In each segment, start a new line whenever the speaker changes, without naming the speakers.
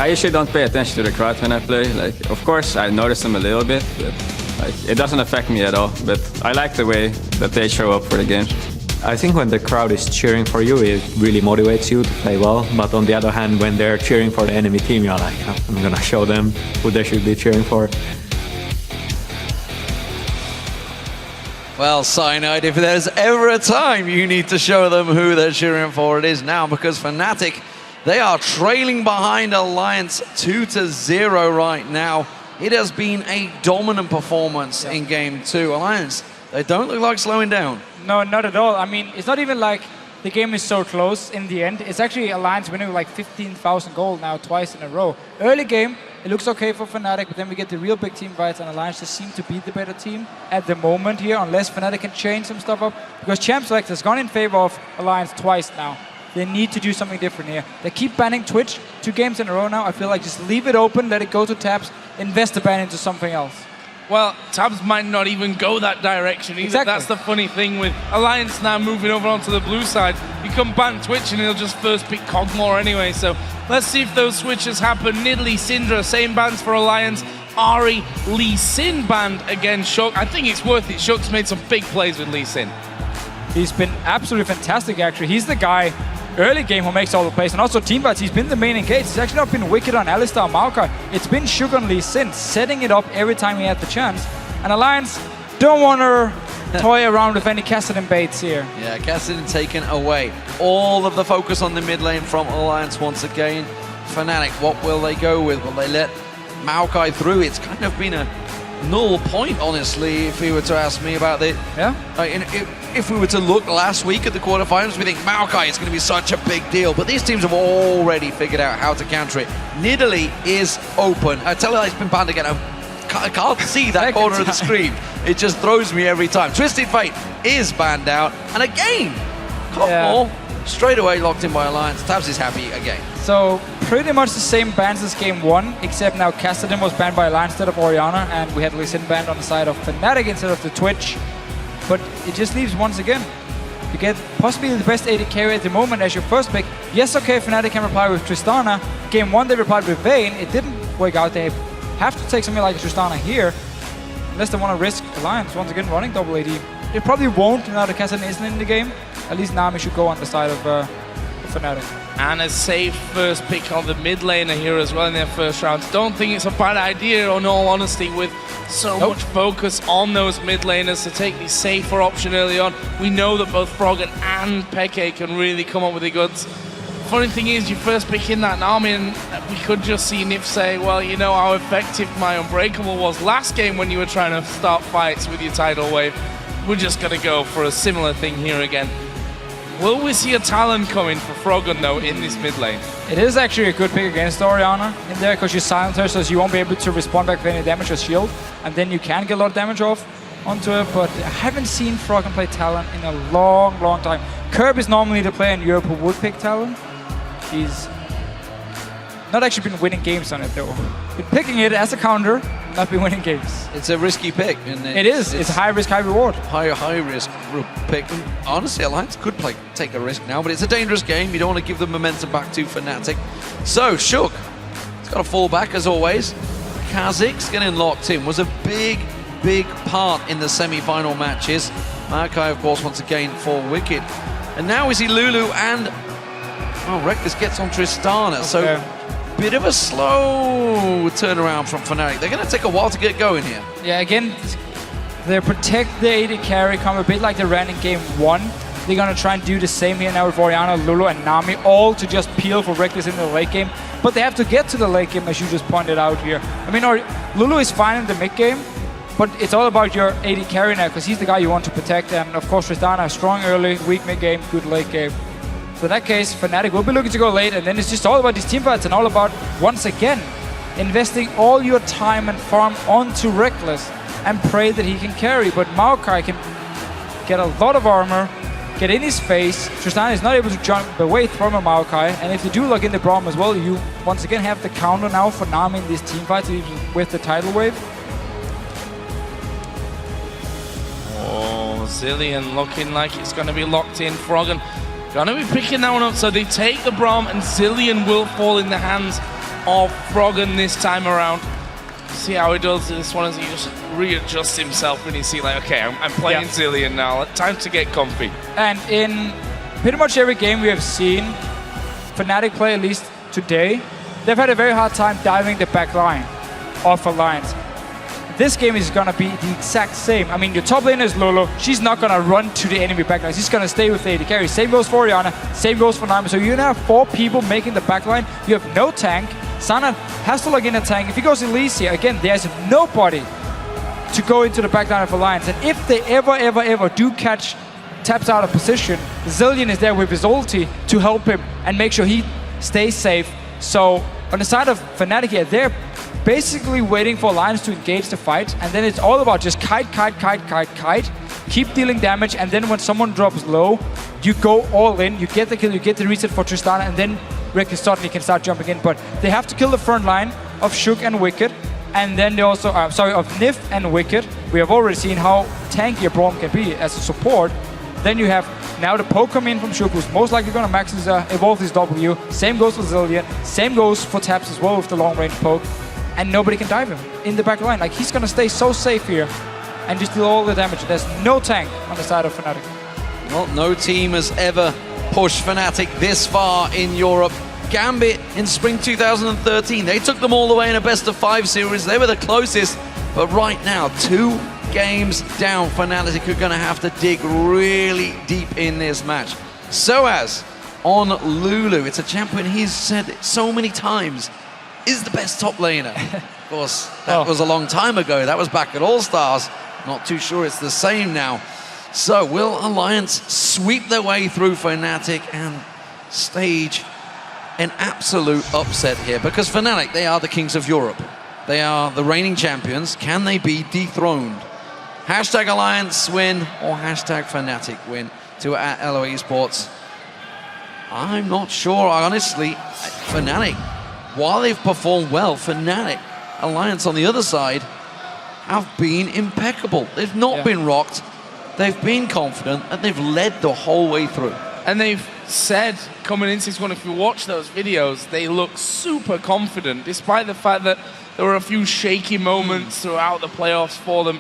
I usually don't pay attention to the crowd when I play. Like, of course, I notice them a little bit, but like, it doesn't affect me at all. But I like the way that they show up for the games.
I think when the crowd is cheering for you, it really motivates you to play well. But on the other hand, when they're cheering for the enemy team, you're like, oh, I'm gonna show them who they should be cheering for.
Well, Cyanide, if there's ever a time you need to show them who they're cheering for, it is now, because Fnatic, they are trailing behind Alliance 2-0 right now. It has been a dominant performance in Game 2. Alliance, they don't look like slowing down.
No, not at all. I mean, it's not even like the game is so close in the end. It's actually Alliance winning like 15,000 gold now twice in a row. Early game, it looks okay for Fnatic, but then we get the real big team fights, and Alliance just seem to be the better team at the moment here, unless Fnatic can change some stuff up. Because Champ Select has gone in favor of Alliance twice now. They need to do something different here. They keep banning Twitch 2 games in a row now. I feel like just leave it open, let it go to Tabs, invest the ban into something else.
Well, Tabs might not even go that direction either.
Exactly.
That's the funny thing with Alliance now moving over onto the blue side. You can ban Twitch and he'll just first pick Cogmore anyway. So let's see if those switches happen. Nidalee, Syndra, same bans for Alliance. Ahri, Lee Sin banned against Shook. I think it's worth it. Shook's made some big plays with Lee Sin.
He's been absolutely fantastic, actually. He's the guy early game who makes all the plays, and also team fights. He's been the main engage. He's actually not been wicked on Alistar Maokai. It's been Shook on Lee Sin, setting it up every time he had the chance. And Alliance don't want to toy around with any Kassadin baits here.
Yeah, Kassadin taken away. All of the focus on the mid lane from Alliance once again. Fnatic, what will they go with? Will they let Maokai through? It's kind of been a null point, honestly, if you were to ask me about it.
Yeah?
If we were to look last week at the quarterfinals, we think Maokai is going to be such a big deal, but these teams have already figured out how to counter it. Nidalee is open. I tell you, it's been banned again. I can't see that corner of the screen. It just throws me every time. Twisted Fate is banned out, and again, Cogmore straight away locked in by Alliance. Tabs is happy again.
So pretty much the same bans as game 1, except now Kassadin was banned by Alliance instead of Orianna, and we had Lee Sin banned on the side of Fnatic instead of the Twitch. But it just leaves once again. You get possibly the best AD carry at the moment as your first pick. Yes, okay, Fnatic can reply with Tristana. Game 1 they replied with Vayne. It didn't work out. They have to take something like Tristana here, unless they want to risk Alliance once again running double AD. It probably won't now that Kassadin isn't in the game. At least Nami should go on the side of Fnatic.
And a safe first pick on the mid laner here as well in their first round. Don't think it's a bad idea, in all honesty, with so much focus on those mid laners to take the safer option early on. We know that both Froggen and Peke can really come up with the goods. Funny thing is, you first pick in that army, and we could just see Nif say, well, you know how effective my Unbreakable was last game when you were trying to start fights with your tidal wave. We're just going to go for a similar thing here again. Will we see a Talon coming for Froggen, though, in this mid lane?
It is actually a good pick against Orianna in there, because you silence her, so you won't be able to respond back with any damage or shield, and then you can get a lot of damage off onto it. But I haven't seen Froggen play Talon in a long, long time. Curb is normally the player in Europe who would pick Talon. He's not actually been winning games on it, though. Been picking it as a counter, not been winning games.
It's a risky pick. And
it is. It's high risk, high reward.
High risk pick. And honestly, Alliance could take a risk now, but it's a dangerous game. You don't want to give the momentum back to Fnatic. So, Shook, he's got to fall back as always. Kha'Zix getting locked in was a big part in the semi-final matches. Maokai, of course, once again for Wicked. And now we see Lulu and Reckless gets on Tristana. Okay. So, bit of a slow turnaround from Fnatic. They're going to take a while to get going here.
Yeah, again, they protect the AD carry, come a bit like they ran in game 1. They're going to try and do the same here now with Orianna, Lulu, and Nami, all to just peel for Reckless in the late game. But they have to get to the late game, as you just pointed out here. I mean, Lulu is fine in the mid game, but it's all about your AD carry now, because he's the guy you want to protect. And of course, Tristana, strong early, weak mid game, good late game. So in that case, Fnatic will be looking to go late, and then it's just all about these team fights and all about, once again, investing all your time and farm onto Reckless and pray that he can carry. But Maokai can get a lot of armor, get in his face. Tristana is not able to jump away from a Maokai, and if you do lock in the Braum as well, you once again have the counter now for Nami in these team fights with the tidal wave.
Oh, Zilean looking like it's going to be locked in. Froggen gonna be picking that one up, so they take the Braum, and Zilean will fall in the hands of Froggen this time around. See how he does this one as he just readjusts himself when you see like, okay, I'm playing Zilean now. Time to get comfy.
And in pretty much every game we have seen Fnatic play, at least today, they've had a very hard time diving the back line of Alliance. This game is going to be the exact same. I mean, your top laner is Lulu. She's not going to run to the enemy backline. She's going to stay with the AD carry. Same goes for Orianna. Same goes for Nami. So you're going to have 4 people making the backline. You have no tank. Sana has to log in a tank. If he goes Elise here, again, there's nobody to go into the backline of Alliance. And if they ever do catch taps out of position, Zilean is there with his ulti to help him and make sure he stays safe. So on the side of Fnatic here, they're basically waiting for Alliance to engage the fight, and then it's all about just kite, keep dealing damage, and then when someone drops low, you go all in, you get the kill, you get the reset for Tristana, and then Rick suddenly can start jumping in. But they have to kill the front line of Shook and Wicked, and then they also, of Nif and Wicked. We have already seen how tanky Braum can be as a support. Then you have now the poke come in from Shook, who's most likely going to max his, evolve his W. Same goes for Zilean, same goes for Taps as well with the long range poke. And nobody can dive him in the back line. Like, he's going to stay so safe here and just deal all the damage. There's no tank on the side of Fnatic.
Well, no team has ever pushed Fnatic this far in Europe. Gambit in spring 2013, they took them all the way in a best-of-5 series. They were the closest, but right now, 2 games down. Fnatic are going to have to dig really deep in this match. Soaz on Lulu. It's a champion he's said it so many times is the best top laner. Of course, that was a long time ago. That was back at All-Stars. Not too sure it's the same now. So will Alliance sweep their way through Fnatic and stage an absolute upset here? Because Fnatic, they are the kings of Europe. They are the reigning champions. Can they be dethroned? Hashtag Alliance win or hashtag Fnatic win to @LO Esports. I'm not sure, honestly. Fnatic, while they've performed well, Fnatic, Alliance on the other side, have been impeccable. They've not been rocked. They've been confident, and they've led the whole way through.
And they've said, coming into this one, if you watch those videos, they look super confident, despite the fact that there were a few shaky moments throughout the playoffs for them.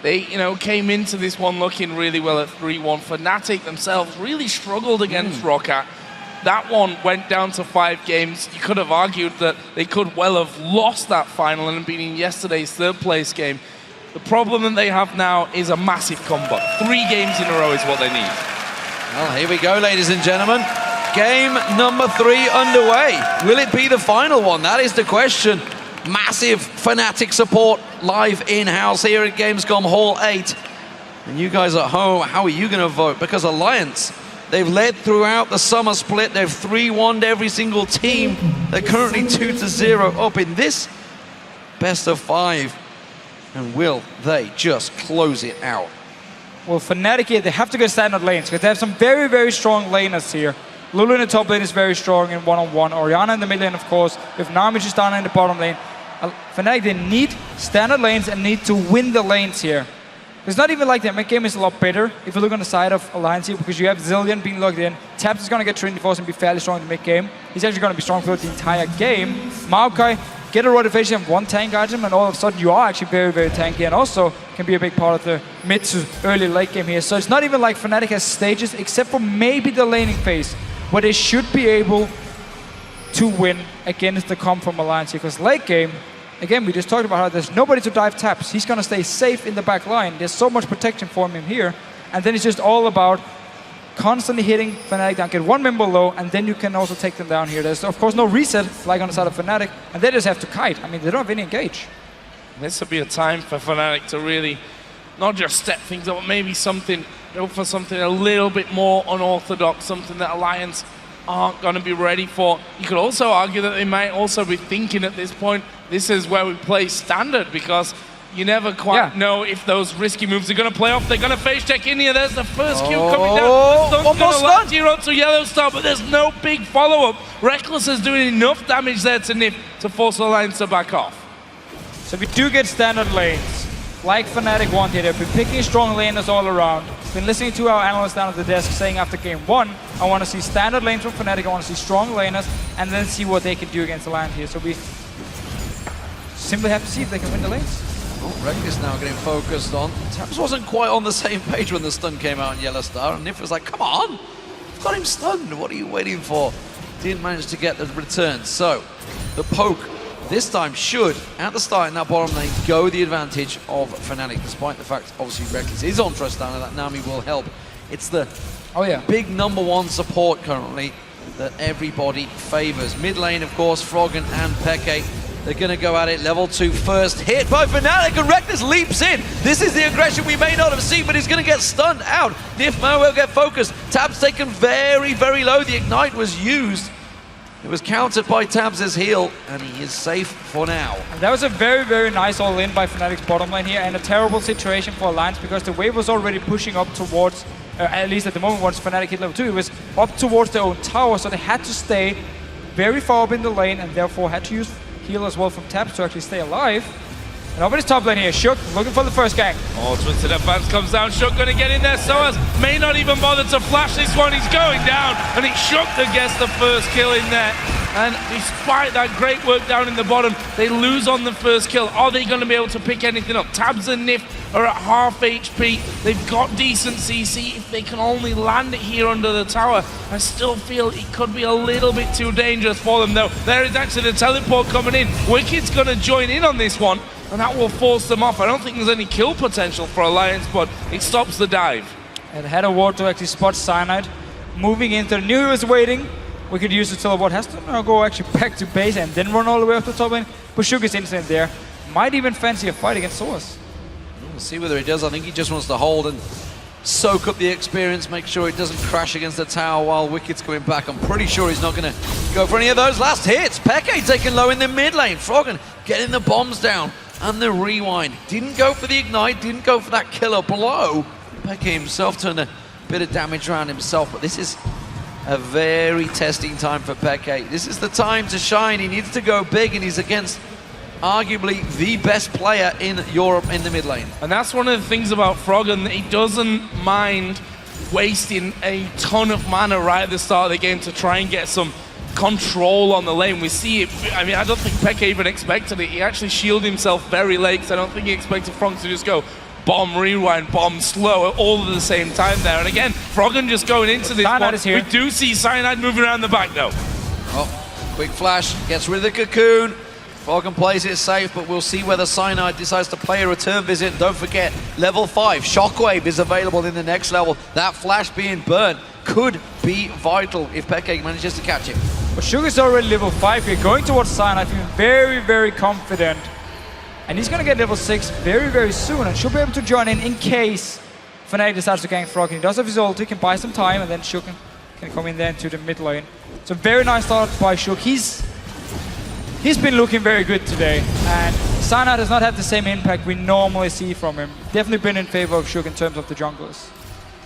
They, came into this one looking really well at 3-1. Fnatic themselves really struggled against Roccat. That one went down to 5 games. You could have argued that they could well have lost that final and been in yesterday's 3rd place game. The problem that they have now is a massive comeback. 3 games in a row is what they need.
Well, here we go, ladies and gentlemen. Game number 3 underway. Will it be the final one? That is the question. Massive Fnatic support live in-house here at Gamescom Hall 8. And you guys at home, how are you going to vote? Because Alliance, they've led throughout the summer split. They've 3-1'd every single team. They're currently 2-0 up in this best of 5. And will they just close it out?
Well, Fnatic here, they have to get standard lanes because they have some very, very strong laners here. Lulu in the top lane is very strong in one-on-one. Orianna in the mid lane, of course. With Nami just down in the bottom lane. Fnatic, they need standard lanes and need to win the lanes here. It's not even like the mid game is a lot better if you look on the side of Alliance here, because you have Zilean being logged in. Taps is going to get Trinity Force and be fairly strong in the mid game. He's actually going to be strong throughout the entire game. Maokai, get a rotation and 1 tank item, and all of a sudden you are actually very, very tanky, and also can be a big part of the mid to early late game here. So it's not even like Fnatic has stages, except for maybe the laning phase, where they should be able to win against the comp from Alliance here. Because late game, again, we just talked about how there's nobody to dive Taps. He's going to stay safe in the back line. There's so much protection for him here. And then it's just all about constantly hitting Fnatic down, get 1 member low, and then you can also take them down here. There's, of course, no reset like on the side of Fnatic, and they just have to kite. I mean, they don't have any engage.
This would be a time for Fnatic to really not just step things up, but maybe something, go for something a little bit more unorthodox, something that Alliance aren't going to be ready for. You could also argue that they might also be thinking at this point, this is where we play standard, because you never quite know if those risky moves are going to play off. They're going to face check in here. There's the first Q coming down. Almost done. Here onto Yellow Star, but there's no big follow-up. Reckless is doing enough damage there to Nif to force Alliance to back off.
So we do get standard lanes, like Fnatic wanted. They've been picking strong laners all around. Been listening to our analysts down at the desk saying after game 1 I want to see standard lanes from Fnatic. I want to see strong laners, and then see what they can do against Alliance here. So we simply have to see if they can win the lanes.
Oh, Reckless now getting focused on. Tabs wasn't quite on the same page when the stun came out in Yellow Star, and Nif was like, come on, I've got him stunned, what are you waiting for? Didn't manage to get the return. So, the poke this time should, at the start in that bottom lane, go the advantage of Fnatic, despite the fact, obviously, Reckless is on Tristana, that Nami will help. It's the big #1 support currently that everybody favors. Mid lane, of course, Froggen and Peke. They're going to go at it. Level 2 first hit by Fnatic, and Reckless leaps in. This is the aggression we may not have seen, but he's going to get stunned out. Nifmo will get focused. Tabs taken very, very low. The Ignite was used. It was countered by Tabs' heal, and he is safe for now.
And that was a very, very nice all-in by Fnatic's bottom lane here, and a terrible situation for Alliance because the wave was already pushing up towards, at least at the moment once Fnatic hit level 2, it was up towards their own tower, so they had to stay very far up in the lane and therefore had to use heal as well from Tabs to actually stay alive. And over his top lane here, Shook looking for the first gang.
Oh, Twisted Advance comes down. Shook gonna get in there. Soaz may not even bother to flash this one. He's going down, and it's Shook that gets the first kill in there. And despite that great work down in the bottom, they lose on the first kill. Are they gonna be able to pick anything up? Tabs and Nif are at half HP. They've got decent CC. If they can only land it here under the tower, I still feel it could be a little bit too dangerous for them, though. There is actually the teleport coming in. Wicked's gonna join in on this one, and that will force them off. I don't think there's any kill potential for Alliance, but it stops the dive.
And had a ward to actually spot Cyanide. Moving into, knew he was waiting. We could use the teleport. Has to now go actually back to base and then run all the way up to the top lane. But Shook is instant there. Might even fancy a fight against Soaz.
We'll see whether he does. I think he just wants to hold and soak up the experience, make sure it doesn't crash against the tower while Wicked's coming back. I'm pretty sure he's not going to go for any of those last hits. Peke taken low in the mid lane. Froggen getting the bombs down and the rewind. Didn't go for the ignite, didn't go for that killer blow. Peke himself turned a bit of damage around himself, but this is a very testing time for Peke. This is the time to shine. He needs to go big, and he's against arguably the best player in Europe in the mid lane.
And that's one of the things about Froggen, that he doesn't mind wasting a ton of mana right at the start of the game to try and get some control on the lane. We see it, I mean, I don't think Peke even expected it. He actually shielded himself very late, because I don't think he expected Froggen to just go bomb, rewind, bomb, slow, all at the same time there. And again, Froggen just going into this one. We do see Cyanide moving around the back though.
Oh, quick flash, gets rid of the cocoon. Froggen plays it safe, but we'll see whether Cyanide decides to play a return visit. Don't forget, level 5, Shockwave is available in the next level. That flash being burnt could be vital if Peke manages to catch it.
But Shook is already level 5 here, going towards Cyanide, feeling very, very confident. And he's going to get level 6 very, very soon, and should be able to join in case Fnatic decides to gank Froggen. He does have his ult, he can buy some time, and then Shook can come in there into the mid lane. So very nice start by Shook. He's been looking very good today, and Cyanide has not had the same impact we normally see from him. Definitely been in favor of Shook in terms of the junglers.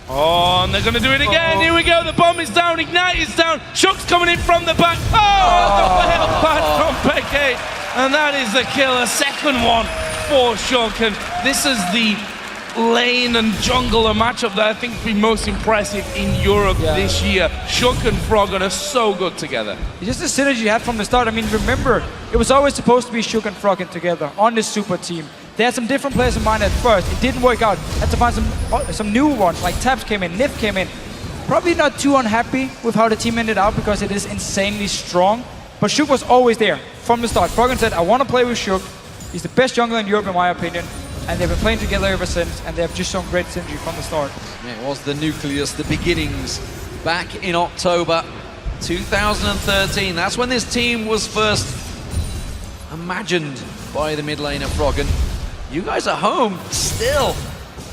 Oh, and they're going to do it again. Here we go. The bomb is down. Ignite is down. Shook's coming in from the back. Oh, the fail back from Peke. And that is the kill. A second one for Shook. And this is the lane and jungler matchup that I think has been most impressive in Europe this year. Shook and Froggen are so good together.
It's just the synergy you had from the start. I mean, remember, it was always supposed to be Shook and Froggen together on this super team. They had some different players in mind at first. It didn't work out. Had to find some new ones, like Tabs came in, Nif came in. Probably not too unhappy with how the team ended out because it is insanely strong. But Shook was always there from the start. Froggen said, I want to play with Shook. He's the best jungler in Europe, in my opinion. And they've been playing together ever since, and they have just shown great synergy from the start.
Yeah, it was the nucleus, the beginnings, back in October 2013. That's when this team was first imagined by the mid laner Froggen. You guys at home still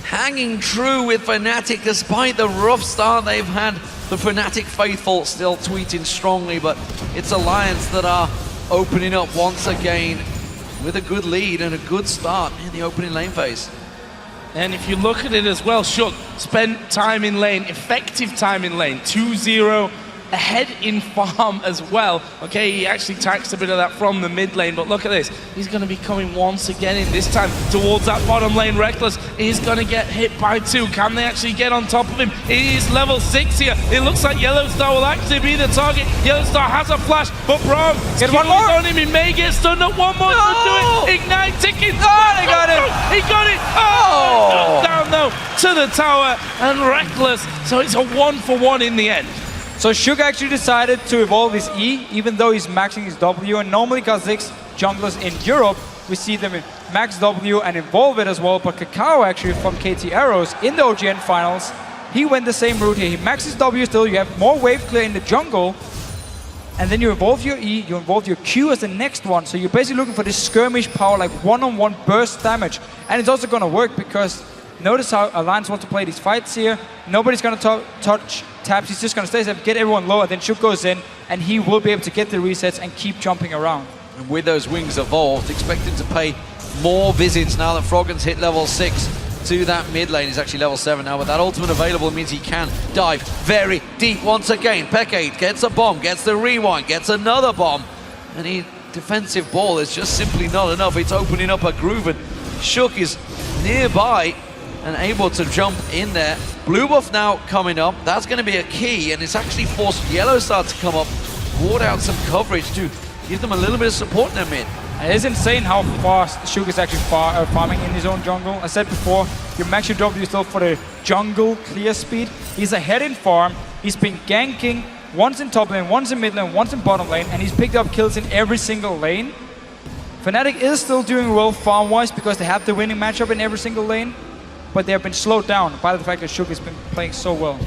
hanging true with Fnatic despite the rough start they've had. The Fnatic faithful still tweeting strongly, but it's Alliance that are opening up once again with a good lead and a good start in the opening lane phase.
And if you look at it as well, Shook spent time in lane, effective time in lane, 2-0 ahead in farm as well. Okay, he actually taxed a bit of that from the mid lane, but look at this. He's going to be coming once again in this time towards that bottom lane. Reckless is going to get hit by 2. Can they actually get on top of him? He is level 6 here. It looks like Yellowstar will actually be the target. Yellowstar has a flash, but Braum,
get one more
on him. He may get stunned up. One more to do it. Ignite ticket.
Oh, they got it.
He got it. Oh, down though to the tower and Reckless. So it's a 1-for-1 in the end.
So Shook actually decided to evolve his E, even though he's maxing his W. And normally Kha'Zix junglers in Europe, we see them in max W and evolve it as well. But Kakao actually from KT Arrows in the OGN finals, he went the same route here. He maxes W still, you have more wave clear in the jungle, and then you evolve your E, you evolve your Q as the next one. So you're basically looking for this skirmish power, like one-on-one burst damage. And it's also gonna work because notice how Alliance wants to play these fights here. Nobody's going to touch taps. He's just going to stay safe, get everyone low, and then Shook goes in, and he will be able to get the resets and keep jumping around.
And with those wings evolved, expect him to pay more visits now that Froggen's hit level 6 to that mid lane. He's actually level 7 now, but that ultimate available means he can dive very deep once again. Peke gets a bomb, gets the rewind, gets another bomb, and he defensive ball is just simply not enough. It's opening up a groove, and Shook is nearby and able to jump in there. Blue buff now coming up. That's going to be a key, and it's actually forced Yellowstar to come up, ward out some coverage to give them a little bit of support in their mid.
It is insane how fast Shook is actually farming in his own jungle. I said before, you max your W still for the jungle clear speed. He's ahead in farm. He's been ganking once in top lane, once in mid lane, once in bottom lane, and he's picked up kills in every single lane. Fnatic is still doing well farm-wise because they have the winning matchup in every single lane, but they have been slowed down by the fact that Shook has been playing so well.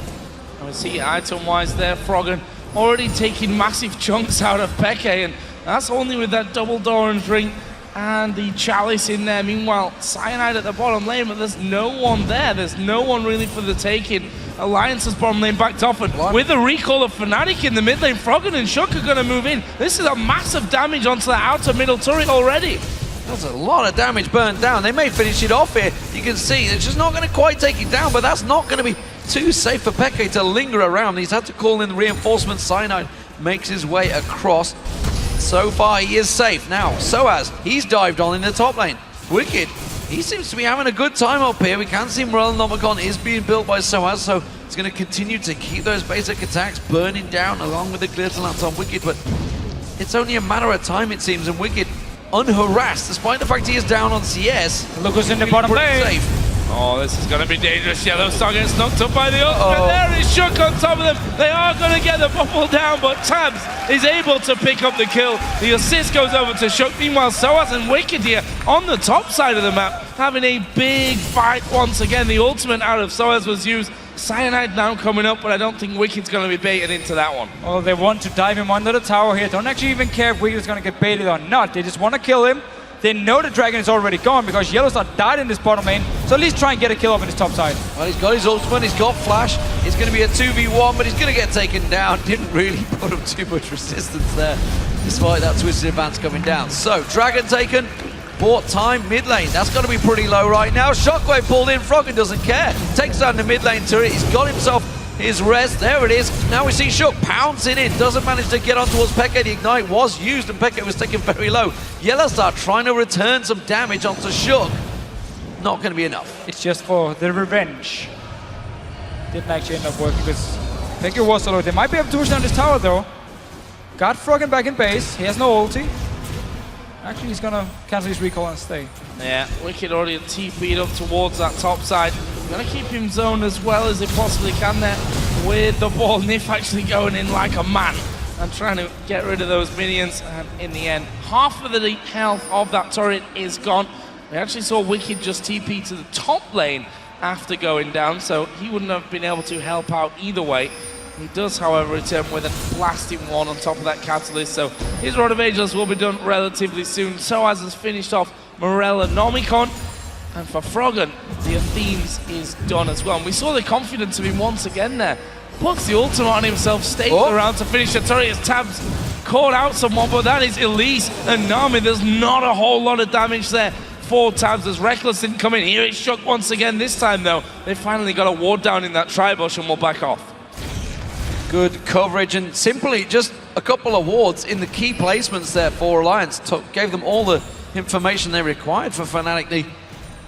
And we see item-wise there, Froggen already taking massive chunks out of Peke, and that's only with that double Doran's ring and the chalice in there. Meanwhile, Cyanide at the bottom lane, but there's no one there. There's no one really for the taking. Alliance's bottom lane backed off, and with the recall of Fnatic in the mid lane, Froggen and Shook are going to move in. This is a massive damage onto the outer middle turret already.
That's a lot of damage burned down. They may finish it off here. You can see it's just not going to quite take it down, but that's not going to be too safe for Peke to linger around. He's had to call in reinforcements. Cyanide makes his way across. So far, he is safe. Now, Soaz, he's dived on in the top lane. Wicked, he seems to be having a good time up here. We can see Morellonomicon is being built by Soaz, so he's going to continue to keep those basic attacks burning down along with the glitter lamps on Wicked, but it's only a matter of time, it seems, and Wicked unharassed, despite the fact he is down on CS.
Look who's in the bottom lane.
Safe.
Oh, this is going to be dangerous. Yellowstar gets knocked up by the ultimate. There is Shook on top of them. They are going to get the bubble down, but Tabs is able to pick up the kill. The assist goes over to Shook. Meanwhile, Soaz and Wicked here on the top side of the map, having a big fight once again. The ultimate out of Soaz was used. Cyanide now coming up, but I don't think Wicked's going to be baited into that one.
Well, they want to dive him under the tower here. Don't actually even care if Wicked's going to get baited or not. They just want to kill him. They know the dragon is already gone because Yellowstar died in this bottom lane, so at least try and get a kill off in his top side.
Well, he's got his ultimate, he's got flash. It's going to be a 2v1, but he's going to get taken down. Didn't really put him too much resistance there, despite that twisted advance coming down. So, dragon taken, bought time, mid lane. That's got to be pretty low right now. Shockwave pulled in, Froggen doesn't care. Takes down the mid lane turret, he's got himself his res. There it is. Now we see Shook pouncing in. Doesn't manage to get on towards Peke. The ignite was used and Peke was taken very low. Yellowstar trying to return some damage onto Shook. Not going to be enough.
It's just for the revenge. Didn't actually end up working because Peke was so low. They might be able to push down this tower though. Got Froggen back in base. He has no ulti. Actually, he's going to cancel his recall and stay.
Yeah, Wicked already TP'd up towards that top side. Gonna keep him zoned as well as they possibly can there with the ball. Nif actually going in like a man and trying to get rid of those minions, and in the end, half of the health of that turret is gone. We actually saw Wicked just TP to the top lane after going down, so he wouldn't have been able to help out either way. He does, however, return with a blasting one on top of that catalyst, so his Rod of Ages will be done relatively soon. Soaz has finished off Morellonomicon, and for Froggen, the Athenes is done as well. And we saw the confidence of him once again there. Puts the ultimate on himself, stays around to finish the turret as Tabs caught out someone, but that is Elise and Nami. There's not a whole lot of damage there for Tabs as Reckless didn't come in. Here it's Shook once again. This time though, they finally got a ward down in that tri-bush and will back off.
Good coverage and simply just a couple of wards in the key placements there for Alliance. Gave them all the information they required for Fnatic. They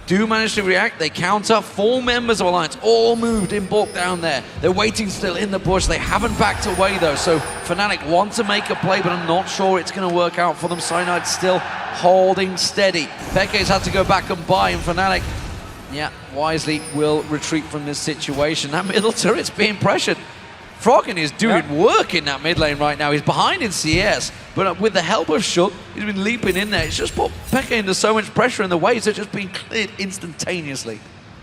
do manage to react, they counter. 4 members of Alliance all moved in bulk down there. They're waiting still in the bush. They haven't backed away though, so Fnatic want to make a play, but I'm not sure it's going to work out for them. Cyanide still holding steady. Peke's had to go back and buy, and Fnatic, yeah, wisely will retreat from this situation. That middle turret's being pressured. Froggen is doing work in that mid lane right now. He's behind in CS, but with the help of Shook, he's been leaping in there. It's just put Peke into so much pressure, and the waves are just being cleared instantaneously.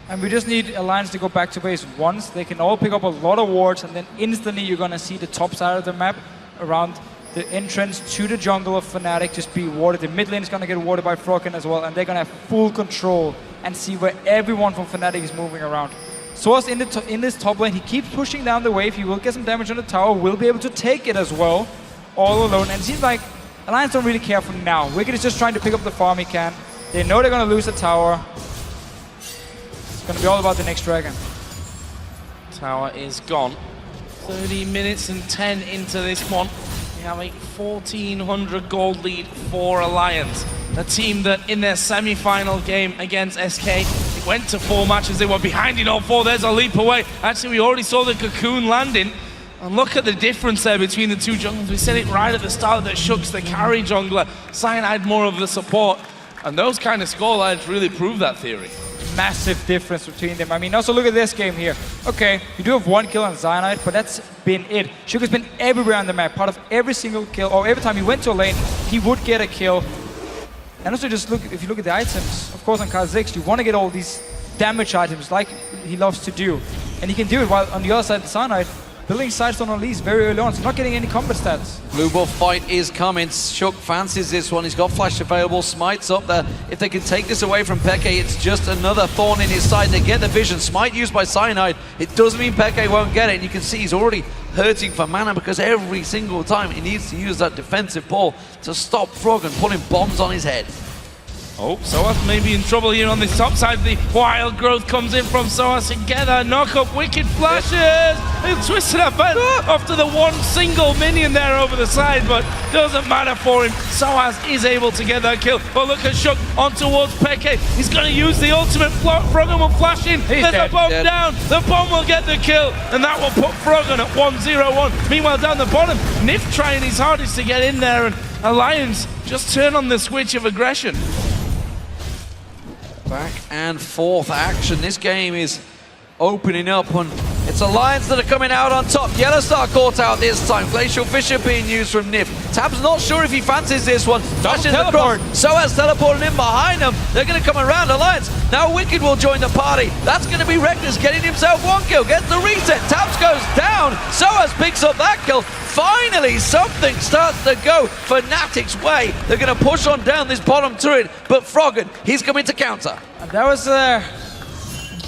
And we just need Alliance to go back to base once. They can all pick up a lot of wards, and then instantly you're going to see the top side of the map around the entrance to the jungle of Fnatic just be warded. The mid lane is going to get warded by Froggen as well, and they're going to have full control and see where everyone from Fnatic is moving around. Source in this top lane, he keeps pushing down the wave. He will get some damage on the tower, will be able to take it as well, all alone. And it seems like Alliance don't really care for now. Wicked is just trying to pick up the farm he can. They know they're going to lose the tower. It's going to be all about the next dragon.
Tower is gone. 30 minutes and 10 into this one. We have a 1,400 gold lead for Alliance. A team that in their semi-final game against SK, it went to 4 matches. They were behind in all 4. There's a leap away. Actually, we already saw the cocoon landing. And look at the difference there between the 2 junglers. We said it right at the start that Shook's the carry jungler. Cyanide more of the support. And those kind of scorelines really prove that theory.
Massive difference between them. I mean, also look at this game here. Okay, you do have 1 kill on Cyanide, but that's been it. Shook has been everywhere on the map. Part of every single kill, or every time he went to a lane, he would get a kill. And also just look, if you look at the items, of course on Kha'Zix, you want to get all these damage items like he loves to do. And he can do it while on the other side of the Cyanide, building Sidestone on Lee's very early on, so not getting any combat stats.
Blue buff fight is coming. Shook fancies this one. He's got flash available. Smite's up there. If they can take this away from Peke, it's just another thorn in his side. They get the vision. Smite used by Cyanide. It doesn't mean Peke won't get it. And you can see he's already hurting for mana because every single time he needs to use that defensive ball to stop Froggen putting bombs on his head.
Oh, Soas may be in trouble here on this top side. The wild growth comes in from Soas together. Knock up, wicked flashes. He'll twist it up after the one single minion there over the side, but doesn't matter for him. Soas is able to get that kill. But look at Shook on towards Peke. He's going to use the ultimate. Froggen will flash in. There's a bomb down. The bomb will get the kill, and that will put Froggen at 1-0-1. Meanwhile, down the bottom, Nif trying his hardest to get in there, and Alliance just turn on the switch of aggression.
Back and forth action. This game is opening up, and it's Alliance that are coming out on top. Yellowstar caught out this time. Glacial Fissure being used from Nif. Tab's not sure if he fancies this one. Flashes across. Soas teleporting in behind them. They're going to come around Alliance. Now Wicked will join the party. That's going to be Reckless getting himself 1 kill. Gets the reset. Tabs goes down. Soas picks up that kill. Finally, something starts to go Fnatic's way. They're going to push on down this bottom turret, but Froggen, he's coming to counter.
And that was a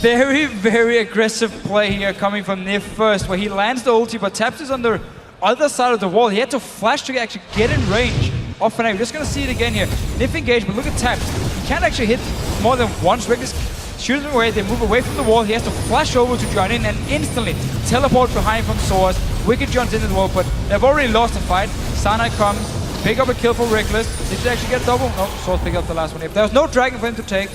very, very aggressive play here coming from Nif first, where he lands the ulti, but Taps is on the other side of the wall. He had to flash to actually get in range of Fnatic. We're just going to see it again here. Nif engaged, but look at Taps. He can't actually hit more than once. Reckless shoots him away. They move away from the wall. He has to flash over to join in and instantly teleport behind from Source. Wicked jumps into the wall, but they've already lost the fight. Cyanide comes, pick up a kill for Reckless. Did they actually get a double? No, Source picked up the last one. If there was no dragon for him to take,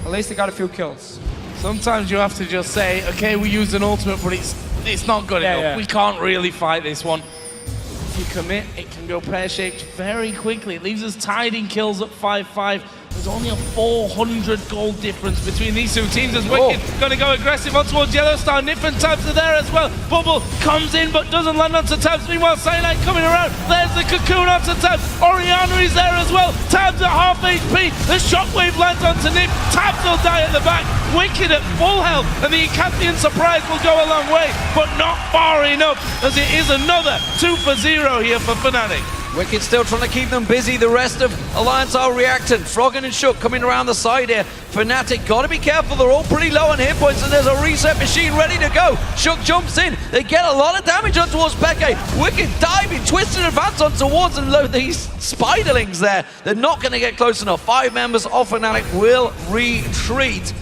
at least they got a few kills.
Sometimes you have to just say, okay, we used an ultimate, but it's not good enough.
Yeah.
We can't really fight this one. If you commit, it can go pear-shaped very quickly. It leaves us tied in kills at 5-5. There's only a 400 gold difference between these 2 teams as Wicked going to go aggressive on towards Yellowstar. Nif and Tabs are there as well. Bubble comes in but doesn't land onto Tabs. Meanwhile, Cyanide coming around. There's the cocoon onto Tabs. Orianna is there as well. Tabs at half HP. The shockwave lands onto Nif. Tabs will die at the back. Wicked at full health, and the Icathian surprise will go a long way, but not far enough, as it is another 2-0 here for Fnatic.
Wicked still trying to keep them busy. The rest of Alliance are reacting. Froggen and Shook coming around the side here. Fnatic got to be careful. They're all pretty low on hit points, and there's a reset machine ready to go. Shook jumps in. They get a lot of damage on towards Peke. Wicked diving, twisted advance on towards and these spiderlings there. They're not going to get close enough. 5 members of Fnatic will retreat.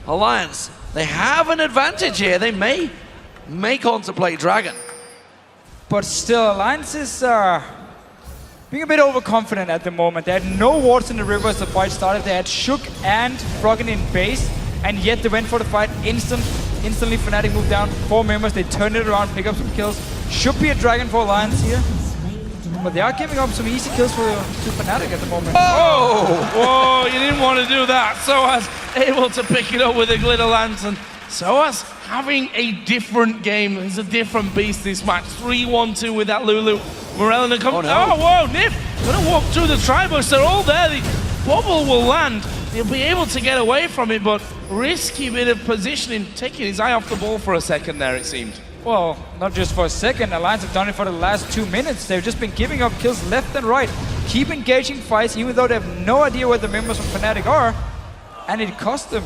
Alliance, they have an advantage here. They may contemplate Dragon.
But still, Alliance is being a bit overconfident at the moment. They had no wards in the river as the fight started. They had Shook and Froggen in base, and yet they went for the fight instantly. Fnatic moved down 4 members. They turned it around, pick up some kills. Should be a dragon for Alliance here. But they are giving up some easy kills to Fnatic at the moment.
Oh! Whoa, you didn't want to do that. Soaz able to pick it up with a Glitter Lantern. Soaz having a different game. He's a different beast this match. 3-1-2 with that Lulu. Morellina comes. Oh, whoa, Nif gonna walk through the Tribush. They're all there. The bubble will land. He'll be able to get away from it, but risky bit of positioning, taking his eye off the ball for a second there, it seemed.
Well, not just for a second. Alliance have done it for the last 2 minutes. They've just been giving up kills left and right. Keep engaging fights, even though they have no idea where the members from Fnatic are. And it cost them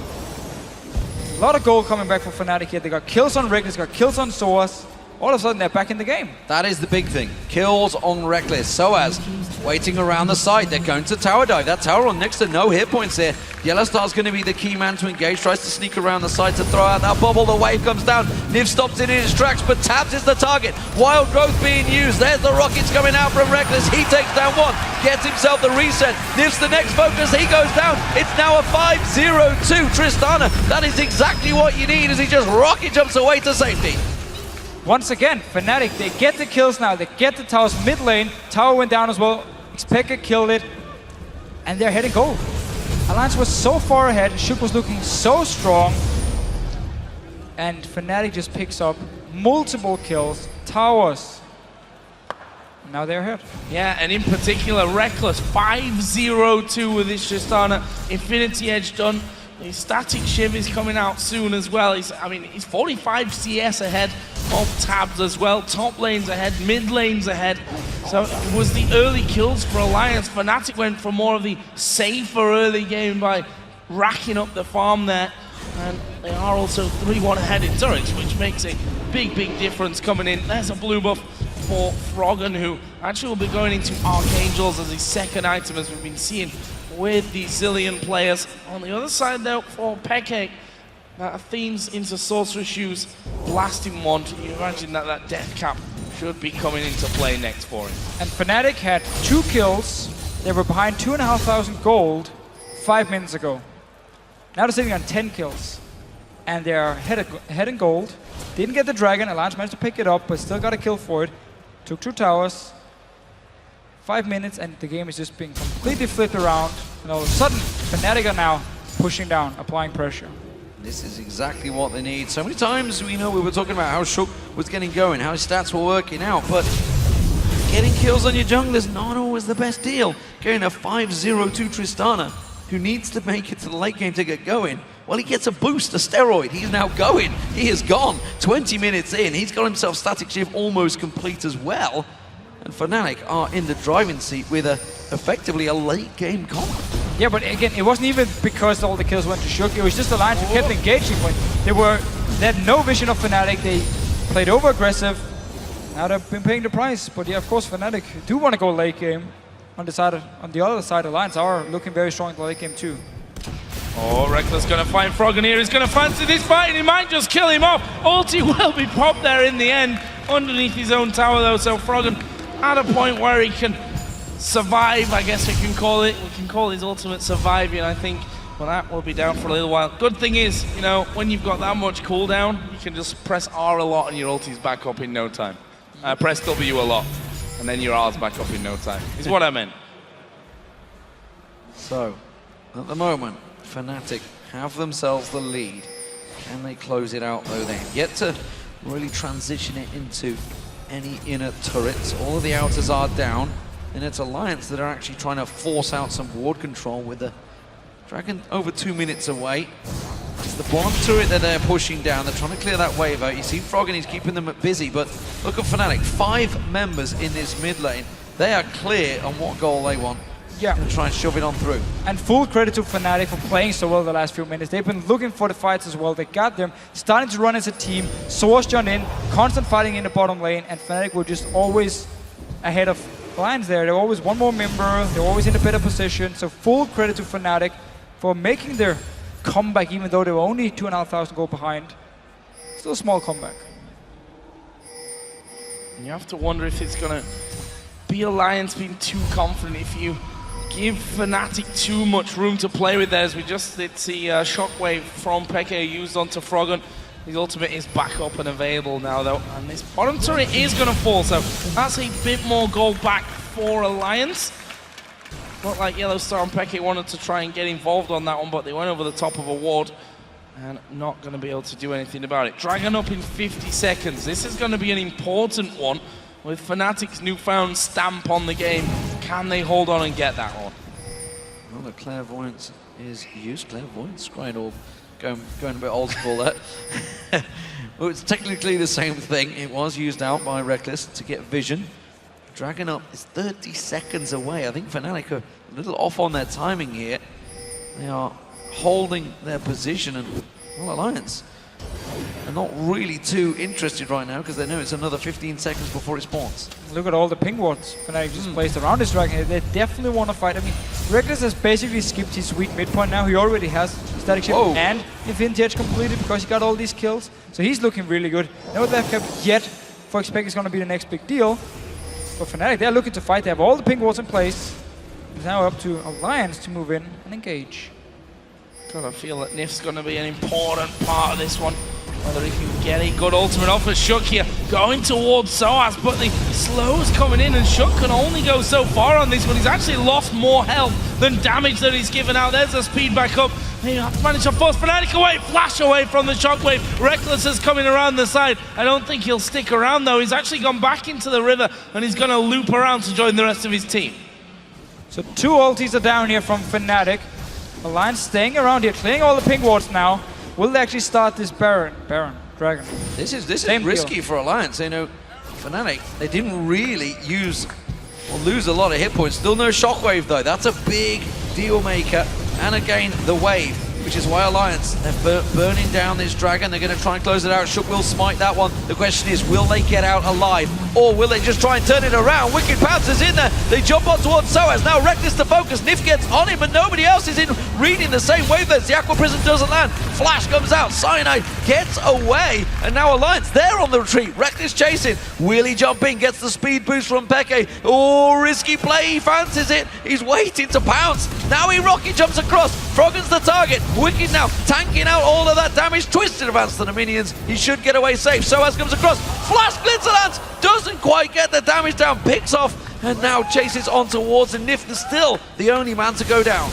a lot of gold coming back from Fnatic here. They got kills on Reckless, got kills on Soaz. All of a sudden, they're back in the game.
That is the big thing. Kills on Reckless. Soaz waiting around the side. They're going to tower dive. That tower on next to no hit points here. Yellowstar's going to be the key man to engage. Tries to sneak around the side to throw out that bubble. The wave comes down. Niv stops it in his tracks, but Tabs is the target. Wild Growth being used. There's the rockets coming out from Reckless. He takes down one. Gets himself the reset. Niv's the next focus. He goes down. It's now a 5-0-2 Tristana. That is exactly what you need as he just rocket jumps away to safety.
Once again, Fnatic, they get the kills now. They get the towers mid lane. Tower went down as well. Xpeke killed it. And they're heading gold. Alliance was so far ahead. Shook was looking so strong. And Fnatic just picks up multiple kills. Towers. Now they're ahead.
Yeah, and in particular, Reckless 5-0-2 with his Tristana. Infinity Edge done. His Static Shiv is coming out soon as well. He's 45 CS ahead of Tabs as well. Top lane's ahead, mid lane's ahead. So it was the early kills for Alliance. Fnatic went for more of the safer early game by racking up the farm there. And they are also 3-1 ahead in turrets, which makes a big difference coming in. There's a blue buff for Froggen, who actually will be going into Archangels as his second item, as we've been seeing with the Zillion players. On the other side though, for Peke, themes into Sorcerer Shoes, blasting one. Can you imagine that death cap should be coming into play next for him?
And Fnatic had 2 kills. They were behind 2,500 gold 5 minutes ago. Now they're sitting on 10 kills. And they're ahead in gold. Didn't get the dragon. Alliance managed to pick it up, but still got a kill for it. Took 2 towers. 5 minutes, and the game is just being completely flipped around. And all of a sudden, Fnatic are now pushing down, applying pressure.
This is exactly what they need. So many times we were talking about how Shook was getting going, how his stats were working out, but getting kills on your jungle is not always the best deal. Getting a 5-0-2 Tristana, who needs to make it to the late game to get going. Well, he gets a boost, a steroid. He's now going. He is gone. 20 minutes in. He's got himself Static Shiv almost complete as well. And Fnatic are in the driving seat with effectively a late game comp.
Yeah, but again, it wasn't even because all the kills went to Shook. It was just Alliance who kept engaging. When they had no vision of Fnatic. They played over aggressive. Now they've been paying the price. But yeah, of course, Fnatic do want to go late game. On the other side, Alliance are looking very strong in the late game too.
Oh, Reckless gonna find Froggen here. He's gonna fancy this fight, and he might just kill him off. Ulti will be popped there in the end, underneath his own tower though. So Froggen at a point where he can survive, I guess we can call it. We can call his ultimate surviving, I think. Well, that will be down for a little while. Good thing is, when you've got that much cooldown, you can just press R a lot and your ulti's back up in no time. Press W a lot, and then your R's back up in no time, is what I meant.
So, at the moment, Fnatic have themselves the lead. Can they close it out though? They have yet to really transition it into any inner turrets. All of the outers are down, and it's Alliance that are actually trying to force out some ward control with the Dragon over 2 minutes away. It's the bottom turret that they're pushing down. They're trying to clear that wave out. You see Froggen, he's keeping them busy, but look at Fnatic. 5 members in this mid lane. They are clear on what goal they want.
Yeah.
And try and shove it on through.
And full credit to Fnatic for playing so well the last few minutes. They've been looking for the fights as well. They got them, starting to run as a team. Source John in, constant fighting in the bottom lane, and Fnatic were just always ahead of Lions there. They're always one more member, they're always in a better position. So full credit to Fnatic for making their comeback, even though they were only 2,500 gold behind. Still a small comeback.
And you have to wonder if it's going to be Alliance being too confident. If you give Fnatic too much room to play with there, as we just did see Shockwave from Peke used onto Froggen. His ultimate is back up and available now, though. And this bottom turret is going to fall, so that's a bit more gold back for Alliance. Looked like Yellowstar and Peke wanted to try and get involved on that one, but they went over the top of a ward and not going to be able to do anything about it. Dragon up in 50 seconds. This is going to be an important one with Fnatic's newfound stamp on the game. Can they hold on and get that one?
Well, the clairvoyance is used. Clairvoyance, quite all going a bit old school there. Well, it's technically the same thing. It was used out by Reckless to get vision. Dragon up is 30 seconds away. I think Fnatic are a little off on their timing here. They are holding their position, and well, Alliance are not really too interested right now because they know it's another 15 seconds before it spawns.
Look at all the ping wards Fnatic just placed around this dragon here. They definitely want to fight. I mean, Reckless has basically skipped his sweet midpoint now. He already has Static Shift and Infinity Edge completed because he got all these kills. So he's looking really good. No left cap yet for Expect is going to be the next big deal. For Fnatic, they're looking to fight. They have all the ping wards in place. It's now up to Alliance to move in and engage.
Gotta feel that Nif's gonna be an important part of this one. Whether he can get a good ultimate off of Shook here, going towards Soaz, but the slow's coming in and Shook can only go so far on this one. He's actually lost more health than damage that he's given out. There's the speed back up. They have to manage to force Fnatic away, flash away from the Shockwave. Reckless is coming around the side. I don't think he'll stick around though. He's actually gone back into the river and he's gonna loop around to join the rest of his team.
So 2 ultis are down here from Fnatic. Alliance staying around here, clearing all the ping wards now. Will they actually start this Dragon?
This is risky for Alliance. You know, Fnatic, they didn't really use or lose a lot of hit points. Still no Shockwave though. That's a big deal maker. And again, the wave, which is why Alliance, they're burning down this dragon. They're going to try and close it out. Shook will smite that one. The question is, will they get out alive? Or will they just try and turn it around? Wicked Pounce is in there. They jump on towards Soaz. Now Reckless to focus. Nif gets on him, but nobody else is in reading the same wavelengths. The Aqua Prison doesn't land. Flash comes out. Cyanide gets away. And now Alliance, they're on the retreat. Reckless chasing. Wheelie jumping. Gets the speed boost from Peke. Oh, risky play. He fancies it. He's waiting to pounce. Now he rocket jumps across. Froggen's the target. Wicked now tanking out all of that damage. Twisted advance to the minions. He should get away safe. Soaz comes across. Flash Glitzerlands doesn't quite get the damage down. Picks off and now chases on towards, and Nif is still the only man to go down.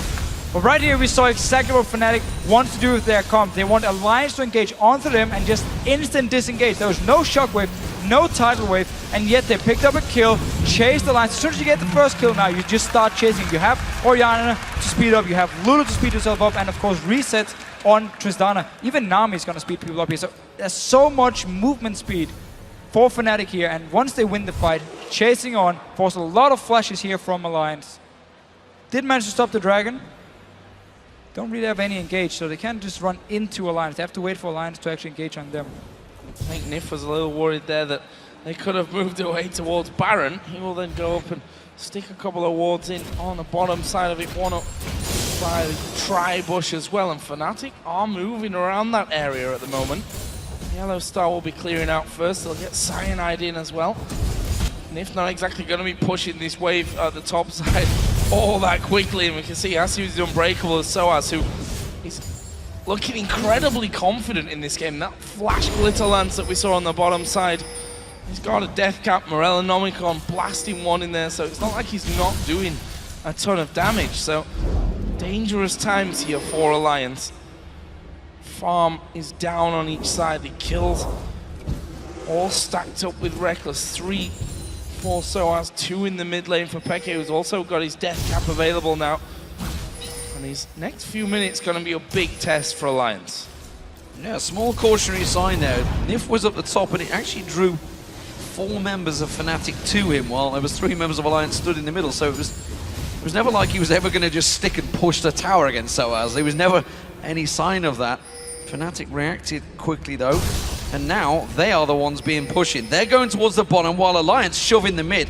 But right here we saw exactly what Fnatic wants to do with their comp. They want Alliance to engage onto them and just instant disengage. There was no Shockwave, no Tidal Wave, and yet they picked up a kill, chased Alliance. As soon as you get the first kill now, you just start chasing. You have Orianna to speed up, you have Lulu to speed yourself up, and of course reset on Tristana. Even Nami is going to speed people up here. So there's so much movement speed for Fnatic here, and once they win the fight, chasing on, force a lot of flashes here from Alliance. Did manage to stop the dragon. Don't really have any engage, so they can't just run into Alliance. They have to wait for Alliance to actually engage on them.
I think Nif was a little worried there that they could have moved away towards Baron. He will then go up and stick a couple of wards in on the bottom side of it. One up by the Tri-Bush as well, and Fnatic are moving around that area at the moment. Yellowstar will be clearing out first. They'll get Cyanide in as well. Nif not exactly going to be pushing this wave at the top side all that quickly, and we can see Asi is unbreakable as Soaz, who is looking incredibly confident in this game. That flash glitter lance that we saw on the bottom side, he's got a death cap. Morella Nomicon blasting one in there, so it's not like he's not doing a ton of damage. So dangerous times here for Alliance. Farm is down on each side. The kills all stacked up with Reckless. 3 for Soaz, 2 in the mid lane for Peke, who's also got his death cap available now. And his next few minutes going to be a big test for Alliance.
Yeah, a small cautionary sign there. Nif was up the top and it actually drew 4 members of Fnatic to him, while there was 3 members of Alliance stood in the middle. So it was never like he was ever going to just stick and push the tower against Soaz. There was never any sign of that. Fnatic reacted quickly though, and now they are the ones being pushing. They're going towards the bottom while Alliance shove in the mid.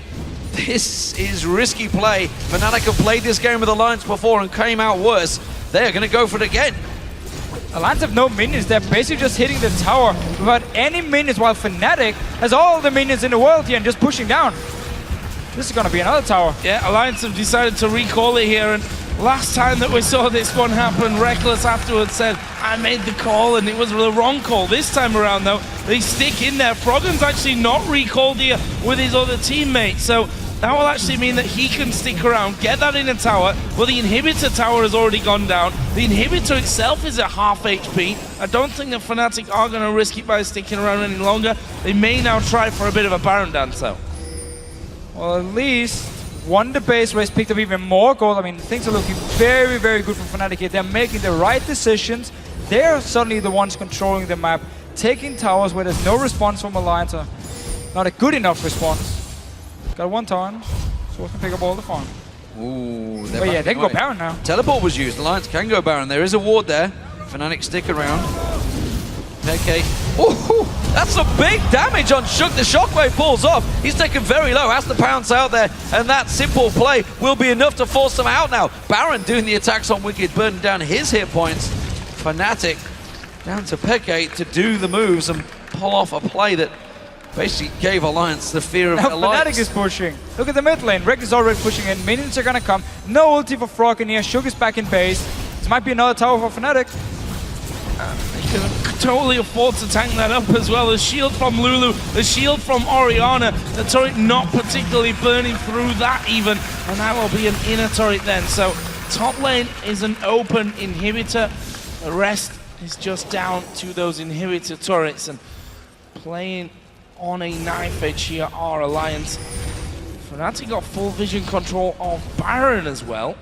This is risky play. Fnatic have played this game with Alliance before and came out worse. They are going to go for it again.
Alliance have no minions. They're basically just hitting the tower without any minions, while Fnatic has all the minions in the world here and just pushing down. This is going to be another tower.
Yeah, Alliance have decided to recall it here, and last time that we saw this one happen, Reckless afterwards said, I made the call and it was the wrong call. This time around though, they stick in there. Froggen's actually not recalled here with his other teammates, so that will actually mean that he can stick around, get that in a tower. Well, the inhibitor tower has already gone down. The inhibitor itself is at half HP. I don't think that Fnatic are going to risk it by sticking around any longer. They may now try for a bit of a Baron dance though.
Well, at least won the base race, picked up even more gold. I mean, things are looking very, very good for Fnatic here. They're making the right decisions. They're suddenly the ones controlling the map, taking towers where there's no response from Alliance, or not a good enough response. Got one turn, so we can pick up all the farm.
Ooh,
But yeah, they can go Baron now.
Teleport was used. Alliance can go Baron. There is a ward there. Fnatic stick around. Okay. Ooh, that's some big damage on Shook. The shockwave pulls off. He's taken very low. Has to pounce out there, and that simple play will be enough to force them out now. Baron doing the attacks on Wicked, burning down his hit points. Fnatic down to Peke to do the moves and pull off a play that basically gave Alliance the fear of
Now
their lives.
Fnatic is pushing. Look at the mid lane. Rek is already pushing in. Minions are gonna come. No ulti for Frog in here. Shook is back in base. This might be another tower for Fnatic.
They can totally afford to tank that up as well. The shield from Lulu, the shield from Orianna, the turret not particularly burning through that even, and that will be an inner turret then. So top lane is an open inhibitor. The rest is just down to those inhibitor turrets, and playing on a knife edge here are Alliance. Fnatic got full vision control of Baron as well.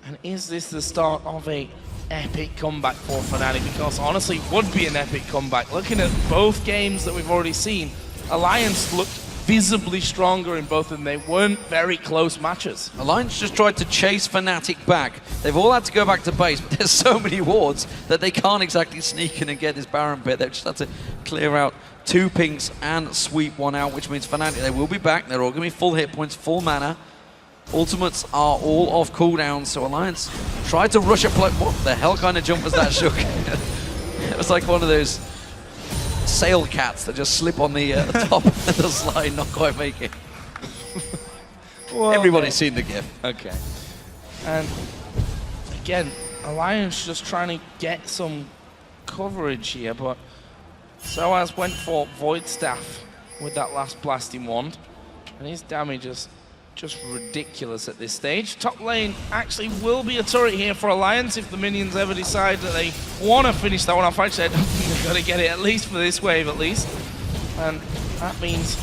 And is this the start of a epic comeback for Fnatic? Because honestly, it would be an epic comeback. Looking at both games that we've already seen, Alliance looked visibly stronger in both, and they weren't very close matches.
Alliance just tried to chase Fnatic back. They've all had to go back to base, but there's so many wards that they can't exactly sneak in and get this Baron bit. They've just had to clear out 2 pings and sweep 1 out, which means Fnatic, they will be back. They're all going to be full hit points, full mana. Ultimates are all off cooldown, so Alliance tried to rush a play. What the hell kind of jump was that, Shook? It was like one of those sail cats that just slip on the top of the slide, not quite make it.
Well,
Everybody's seen the GIF.
Okay. And again, Alliance just trying to get some coverage here, but Soaz went for Void Staff with that last blasting wand, and his damage is just ridiculous at this stage. Top lane actually will be a turret here for Alliance if the minions ever decide that they want to finish that one off. Actually, I don't think they've got to get it, at least for this wave at least. And that means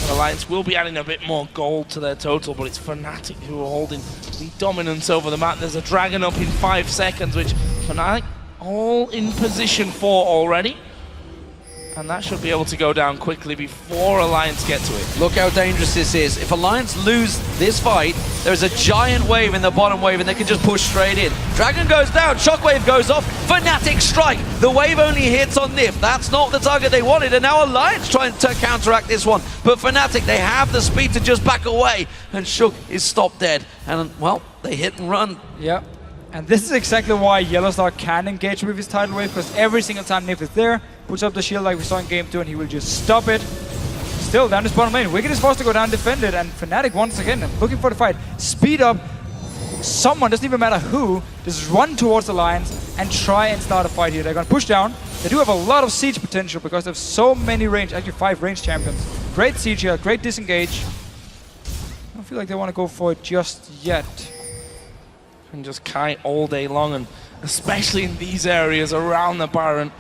that Alliance will be adding a bit more gold to their total, but it's Fnatic who are holding the dominance over the map. There's a dragon up in 5 seconds, which Fnatic all in position for already. And that should be able to go down quickly before Alliance get to it.
Look how dangerous this is. If Alliance lose this fight, there's a giant wave in the bottom wave and they can just push straight in. Dragon goes down, shockwave goes off, Fnatic strike. The wave only hits on Nif. That's not the target they wanted, and now Alliance trying to counteract this one. But Fnatic, they have the speed to just back away, and Shook is stopped dead. And well, they hit and run.
Yeah. And this is exactly why Yellowstar can engage with his tidal wave, because every single time Nif is there, puts up the shield like we saw in game 2, and he will just stop it. Still down this bottom lane. Wicked is forced to go down, defend it, and Fnatic once again looking for the fight. Speed up. Someone, doesn't even matter who, just run towards Alliance and try and start a fight here. They're going to push down. They do have a lot of siege potential because they have so many range, actually 5 range champions. Great siege here, great disengage. I don't feel like they want to go for it just yet.
And just kite all day long, and especially in these areas around the Baron,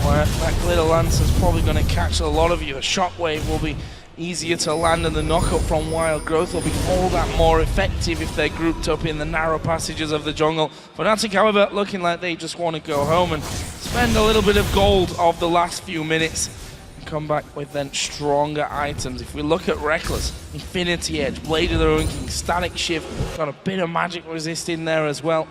where that Glitter Lance is probably going to catch a lot of you. The Shockwave will be easier to land, and the knockup from Wild Growth will be all that more effective if they're grouped up in the narrow passages of the jungle. Fnatic, however, looking like they just want to go home and spend a little bit of gold of the last few minutes and come back with then stronger items. If we look at Reckless, Infinity Edge, Blade of the Ruin King, Static Shift, got a bit of magic resist in there as well.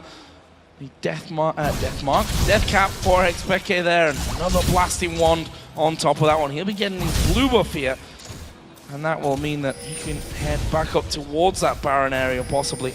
The Death Cap 4x Peke there, and another blasting wand on top of that one. He'll be getting his blue buff here, and that will mean that he can head back up towards that Baron area possibly.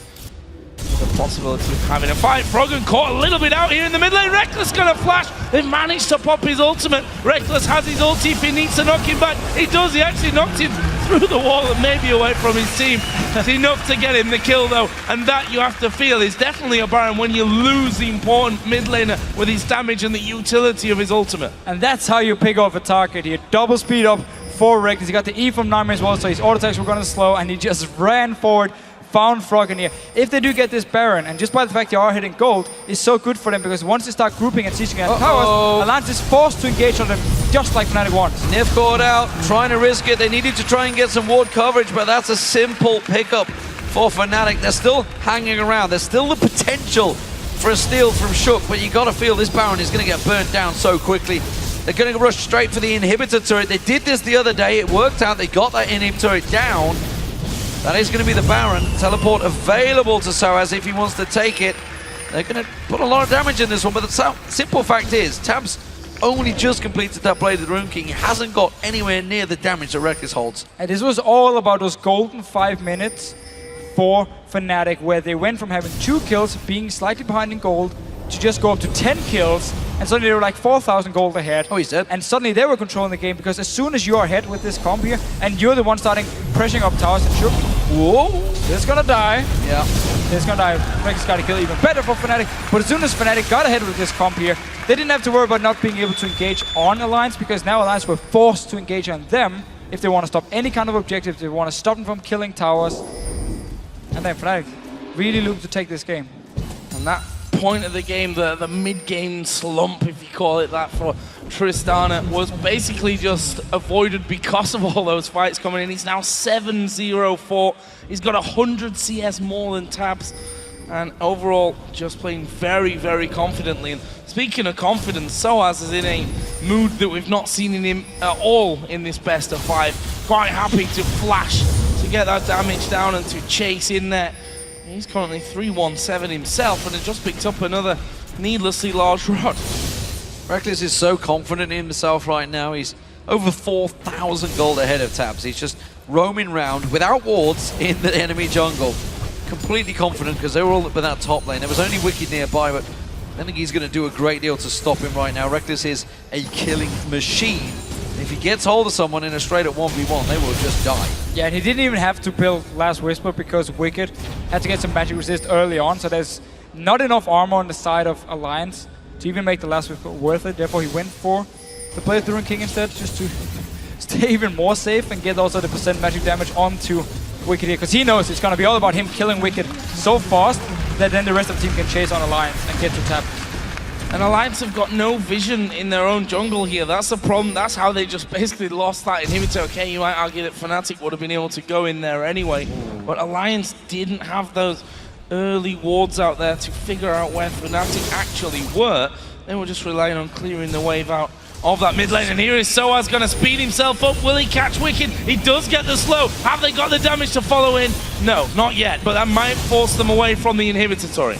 the possibility of having a fight. Froggen caught a little bit out here in the mid lane. Reckless gonna flash. They've managed to pop his ultimate. Reckless has his ulti if he needs to knock him back. He does. He actually knocked him through the wall and maybe away from his team. That's enough to get him the kill though, and that you have to feel is definitely a Baron when you lose the important mid laner with his damage and the utility of his ultimate.
And that's how you pick off a target here. Double speed up for Reckless. He got the E from Nami as well, so his auto attacks were going to slow, and he just ran forward, found Froggen here. If they do get this Baron, and just by the fact they are hitting gold, is so good for them, because once they start grouping and sieging at towers, Alliance is forced to engage on them, just like Fnatic wants.
Nif caught out, trying to risk it. They needed to try and get some ward coverage, but that's a simple pickup for Fnatic. They're still hanging around. There's still the potential for a steal from Shook, but you got to feel this Baron is going to get burnt down so quickly. They're going to rush straight for the inhibitor turret. They did this the other day. It worked out. They got that inhib turret down. That is going to be the Baron. Teleport available to Soaz if he wants to take it. They're going to put a lot of damage in this one, but the simple fact is, Tabs only just completed that Blade of the Rune King. He hasn't got anywhere near the damage that Reckless holds.
And this was all about those golden 5 minutes for Fnatic, where they went from having 2 kills, being slightly behind in gold, to just go up to 10 kills, and suddenly they were like 4,000 gold ahead.
Oh, he's dead.
And suddenly they were controlling the game, because as soon as you are ahead with this comp here, and you're the one starting pressing up towers and Shook, whoa, this is gonna die.
Yeah.
This is gonna die. Reckless got a kill, even better for Fnatic. But as soon as Fnatic got ahead with this comp here, they didn't have to worry about not being able to engage on Alliance, because now Alliance were forced to engage on them if they want to stop any kind of objective, if they want to stop them from killing towers. And then Fnatic really looked to take this game.
And that point of the game, the mid-game slump, if you call it that, for Tristana was basically just avoided because of all those fights coming in. He's now 7-0-4. He's got 100 CS more than Tabs, and overall just playing very, very confidently. And speaking of confidence, Soaz is in a mood that we've not seen in him at all in this best of 5. Quite happy to flash to get that damage down and to chase in there. He's currently 3-1-7 himself and has just picked up another needlessly large rod.
Reckless is so confident in himself right now. He's over 4,000 gold ahead of Tabs. He's just roaming around without wards in the enemy jungle. Completely confident because they were all up in that top lane. There was only Wicked nearby, but I think he's going to do a great deal to stop him right now. Reckless is a killing machine. If he gets hold of someone in a straight up 1v1, they will just die.
Yeah, and he didn't even have to build Last Whisper because Wicked had to get some magic resist early on, so there's not enough armor on the side of Alliance to even make the Last Whisper worth it. Therefore, he went for the Blade of the Rune King instead, just to stay even more safe and get also the percent magic damage onto Wicked here, because he knows it's going to be all about him killing Wicked so fast that then the rest of the team can chase on Alliance and get to tap.
And Alliance have got no vision in their own jungle here. That's the problem. That's how they just basically lost that inhibitor. Okay, you might argue that Fnatic would have been able to go in there anyway, but Alliance didn't have those early wards out there to figure out where Fnatic actually were. They were just relying on clearing the wave out of that mid lane. And here is Soaz going to speed himself up. Will he catch Wicked? He does get the slow. Have they got the damage to follow in? No, not yet, but that might force them away from the inhibitor turret.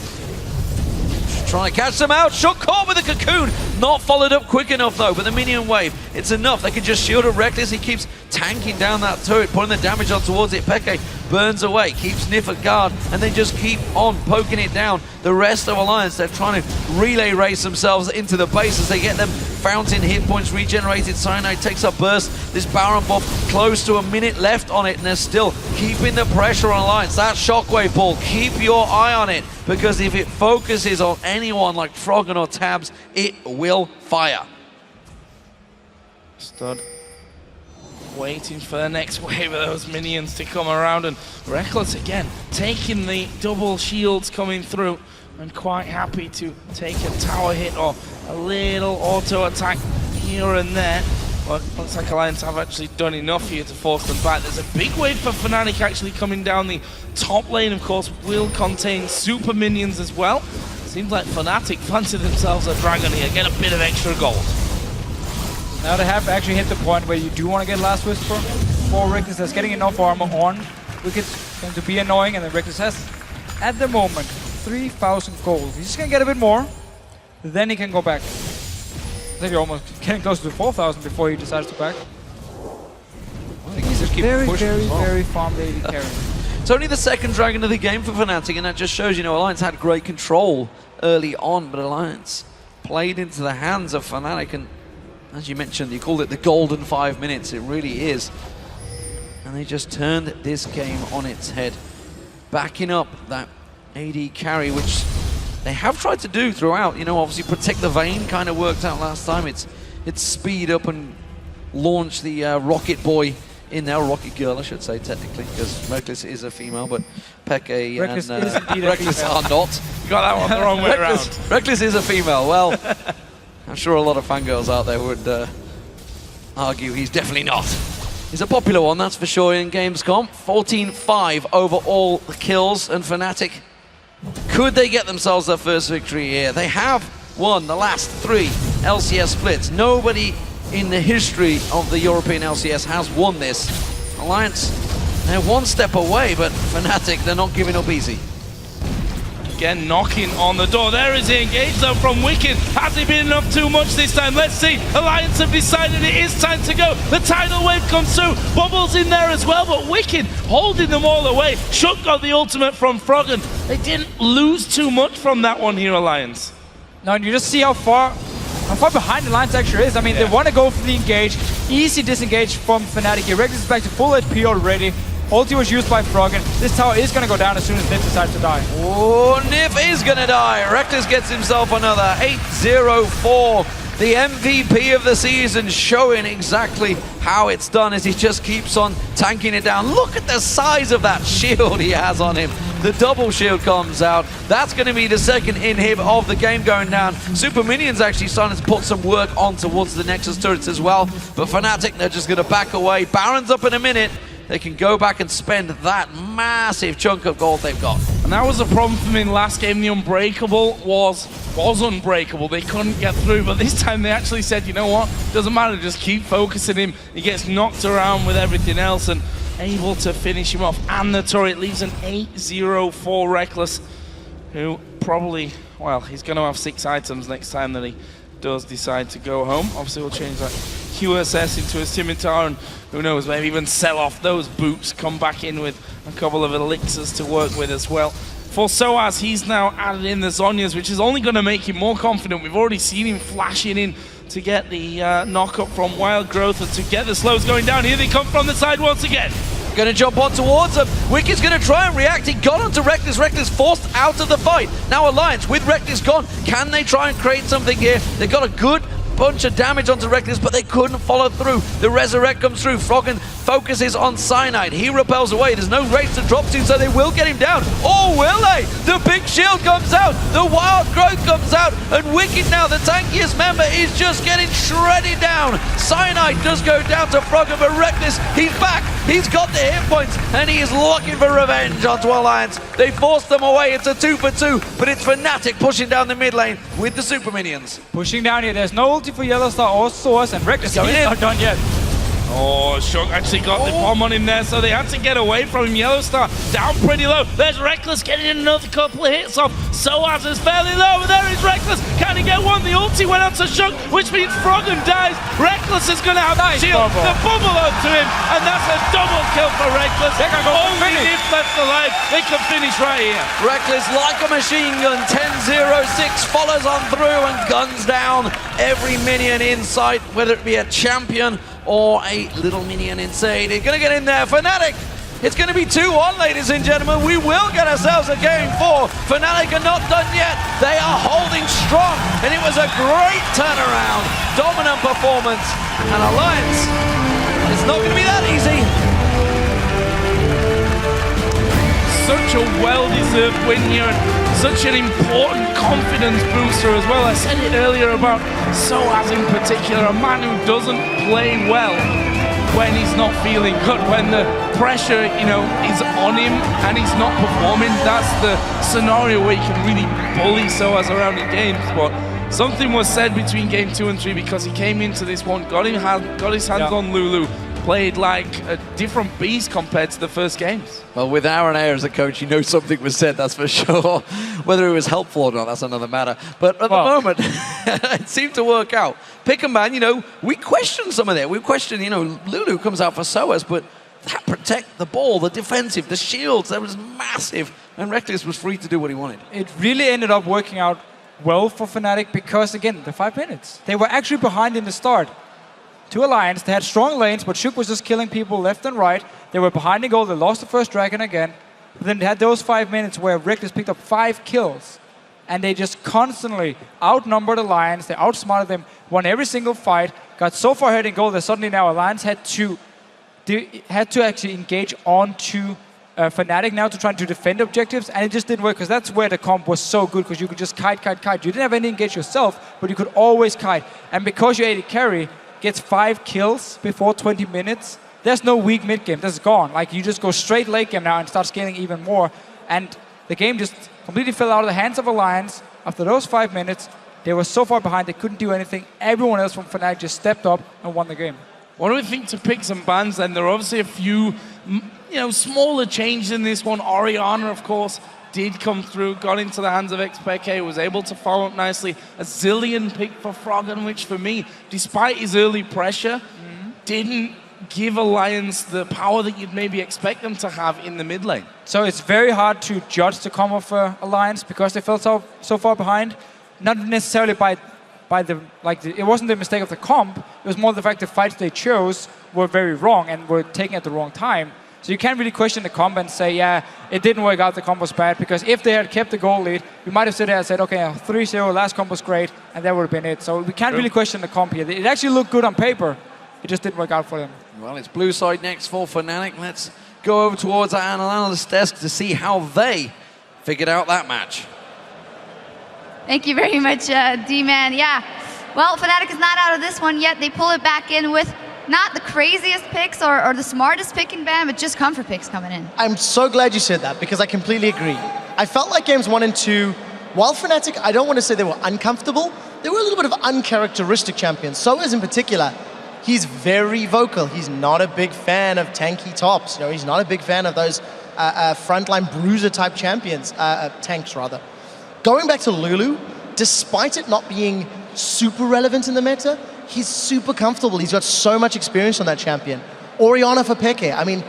Trying to catch them out. Shook caught with a cocoon. Not followed up quick enough though, but the minion wave, it's enough. They can just shield a Reckless. He keeps tanking down that turret, putting the damage on towards it. Peke burns away, keeps Nif at guard, and then just keep on poking it down. The rest of Alliance, they're trying to relay race themselves into the base as they get them fountain hit points regenerated. Cyanide takes a burst. This Baron buff close to a minute left on it, and they're still keeping the pressure on Alliance. That shockwave ball, keep your eye on it, because if it focuses on anyone like Froggen or Tabs, it will fire.
Stud waiting for the next wave of those minions to come around, and Reckless again taking the double shields coming through and quite happy to take a tower hit or a little auto attack here and there. But looks like Alliance have actually done enough here to force them back. There's a big wave for Fnatic actually coming down. The top lane, of course, will contain super minions as well. Seems like Fnatic fancy themselves a dragon here, get a bit of extra gold.
Now they have actually hit the point where you do want to get Last Whisper for Reckless. That's getting enough armor on Wicked's going to be annoying, and then Reckless has, at the moment, 3,000 gold. He's just going to get a bit more, then he can go back. I think you're almost getting close to 4,000 before he decides to back.
I think he's just keep pushing
very farm lady carry.
It's only the second Dragon of the game for Fnatic, and that just shows, you know, Alliance had great control early on, but Alliance played into the hands of Fnatic, and as you mentioned, you called it the golden 5 minutes. It really is. And they just turned this game on its head, backing up that AD carry, which they have tried to do throughout. You know, obviously Protect the Vayne kind of worked out last time. It's speed up and launch the Rocket Boy in there, Rocket Girl, I should say, technically, because Reckless is a female, but Peke
Reckless
and
is indeed a
Reckless
female.
are not.
You got that one the wrong way around.
Reckless is a female. Well, I'm sure a lot of fangirls out there would argue he's definitely not. He's a popular one, that's for sure, in Gamescom. 14-5 over all the kills, and Fnatic, could they get themselves their first victory here? They have won the last 3 LCS splits. Nobody in the history of the European LCS has won this. Alliance, they're one step away, but Fnatic, they're not giving up easy.
Again, knocking on the door. There is the engage though from Wicked. Has he been enough too much this time? Let's see. Alliance have decided it is time to go. The tidal wave comes through. Bubbles in there as well, but Wicked holding them all away. Shook got the ultimate from Froggen. They didn't lose too much from that one here, Alliance.
No, and you just see how far behind the Alliance actually is. I mean, they want to go for the engage. Easy disengage from Fnatic. Reckless is back to full HP already. Ulti was used by Froggen. This tower is going to go down as soon as Nif decides to die.
Oh, Nif is going to die. Reckless gets himself another 8-0-4. The MVP of the season, showing exactly how it's done as he just keeps on tanking it down. Look at the size of that shield he has on him. The double shield comes out. That's going to be the second inhib of the game going down. Super Minions actually starting to put some work on towards the Nexus turrets as well. But Fnatic, they're just going to back away. Baron's up in a minute. They can go back and spend that massive chunk of gold they've got.
And that was a problem for me in last game. The Unbreakable was unbreakable. They couldn't get through, but this time they actually said, you know what? Doesn't matter, just keep focusing him. He gets knocked around with everything else and able to finish him off. And the turret leaves an 8-0-4 Reckless, who probably, well, he's going to have 6 items next time that he does decide to go home. Obviously, we'll change that QSS into a scimitar, and who knows, maybe even sell off those boots, come back in with a couple of elixirs to work with as well. For Soaz, he's now added in the Zhonya's, which is only going to make him more confident. We've already seen him flashing in to get the knock-up from Wild Growth, and to get the slows going down. Here they come from the side once again.
Going to jump on towards him. Wicked's going to try and react. He got onto Reckless. Reckless forced out of the fight. Now Alliance, with Reckless gone, can they try and create something here? They got a good bunch of damage onto Reckless, but they couldn't follow through. The Resurrect comes through. Froggen focuses on Cyanide. He repels away. There's no race to drop to, so they will get him down. Or will they? The big shield comes out. The Wild Growth comes out. And Wicked now, the tankiest member, is just getting shredded down. Cyanide does go down to Froggen, but Reckless, he's back. He's got the hit points, and he is looking for revenge onto Alliance. They forced them away. It's a 2-for-2, but it's Fnatic pushing down the mid lane with the Super Minions.
Pushing down here. There's no ulti for Yellowstar or Source, and Reckless is not done yet.
Oh, Shook actually got the bomb on him there, so they had to get away from him. Yellowstar down pretty low. There's Reckless getting another couple of hits off. Soaz is fairly low, but there is Reckless. Can he get one? The ulti went out to Shook, which means Froggen dies. Reckless is going to have the shield, the bubble onto him, and that's a double kill for Reckless. Only if left alive, they can finish right here.
Reckless, like a machine gun, 10-0-6, follows on through and guns down every minion in sight, whether it be a champion or a little minion inside. He's going to get in there. Fnatic, it's going to be 2-1, ladies and gentlemen. We will get ourselves a game 4. Fnatic are not done yet. They are holding strong, and it was a great turnaround. Dominant performance, and Alliance, it's not going to be that easy.
Such a well-deserved win here, and such an important confidence booster as well. I said it earlier about Soaz in particular, a man who doesn't play well when he's not feeling good, when the pressure, you know, is on him and he's not performing. That's the scenario where you can really bully Soaz around in games. But something was said between game 2 and 3, because he came into this one, got his hands on Lulu, played like a different beast compared to the first games.
Well, with Aaron Ayer as a coach, you know something was said, that's for sure. Whether it was helpful or not, that's another matter. But at the moment, it seemed to work out. Pick a man, you know, we questioned some of that. We questioned, you know, Lulu comes out for Soaz, but that protect the ball, the defensive, the shields, that was massive. And Reckless was free to do what he wanted.
It really ended up working out well for Fnatic because, again, the 5 minutes. They were actually behind in the start. 2 Alliance, they had strong lanes, but Shook was just killing people left and right. They were behind in goal, they lost the first dragon again. But then they had those 5 minutes where Reckless picked up 5 kills. And they just constantly outnumbered Alliance, they outsmarted them, won every single fight, got so far ahead in goal that suddenly now Alliance had to actually engage onto Fnatic now to try to defend objectives, and it just didn't work because that's where the comp was so good because you could just kite. You didn't have any engage yourself, but you could always kite. And because your AD carry gets 5 kills before 20 minutes, there's no weak mid game. That's gone. Like you just go straight late game now and start scaling even more. And the game just completely fell out of the hands of Alliance after those 5 minutes. They were so far behind they couldn't do anything. Everyone else from Fnatic just stepped up and won the game.
What do we think to pick some bans then? There are obviously a few, smaller changes in this one. Orianna, of course, did come through, got into the hands of XPK, was able to follow up nicely. A Zillion pick for Froggen, which for me, despite his early pressure, didn't give Alliance the power that you'd maybe expect them to have in the mid lane.
So it's very hard to judge the combo for Alliance because they fell so far behind. Not necessarily it wasn't the mistake of the comp, it was more the fact the fights they chose were very wrong and were taken at the wrong time. So you can't really question the comp and say, yeah, it didn't work out, the comp was bad, because if they had kept the goal lead, we might have stood there and said, okay, 3-0, last comp was great, and that would have been it. So we can't really question the comp here. It actually looked good on paper, it just didn't work out for them.
Well, it's blue side next for Fnatic. Let's go over towards our analyst desk to see how they figured out that match.
Thank you very much, D-Man. Yeah, well, Fnatic is not out of this one yet. They pull it back in with not the craziest picks or the smartest pick in ban, but just comfort picks coming in.
I'm so glad you said that because I completely agree. I felt like games 1 and 2, while Fnatic, I don't want to say they were uncomfortable, they were a little bit of uncharacteristic champions. Soaz in particular, he's very vocal. He's not a big fan of tanky tops. He's not a big fan of those frontline bruiser type champions, tanks rather. Going back to Lulu, despite it not being super relevant in the meta, he's super comfortable. He's got so much experience on that champion. Orianna for Peke. I mean,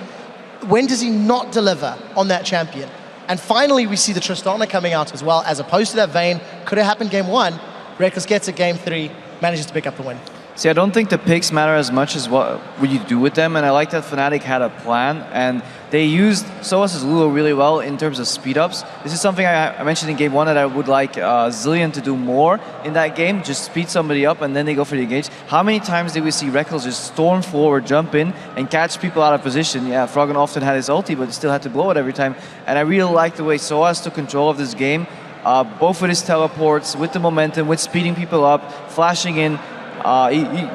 when does he not deliver on that champion? And finally, we see the Tristana coming out as well, as opposed to that Vayne. Could have happened game 1. Reckless gets it game 3, manages to pick up the win.
See, I don't think the picks matter as much as what you do with them, and I like that Fnatic had a plan, and they used Soaz's Lulu really well in terms of speed-ups. This is something I mentioned in game 1 that I would like Zillion to do more in that game, just speed somebody up and then they go for the engage. How many times did we see Reckless just storm forward, jump in, and catch people out of position? Yeah, Froggen often had his ulti, but he still had to blow it every time, and I really like the way Soaz took control of this game, both with his teleports, with the momentum, with speeding people up, flashing in.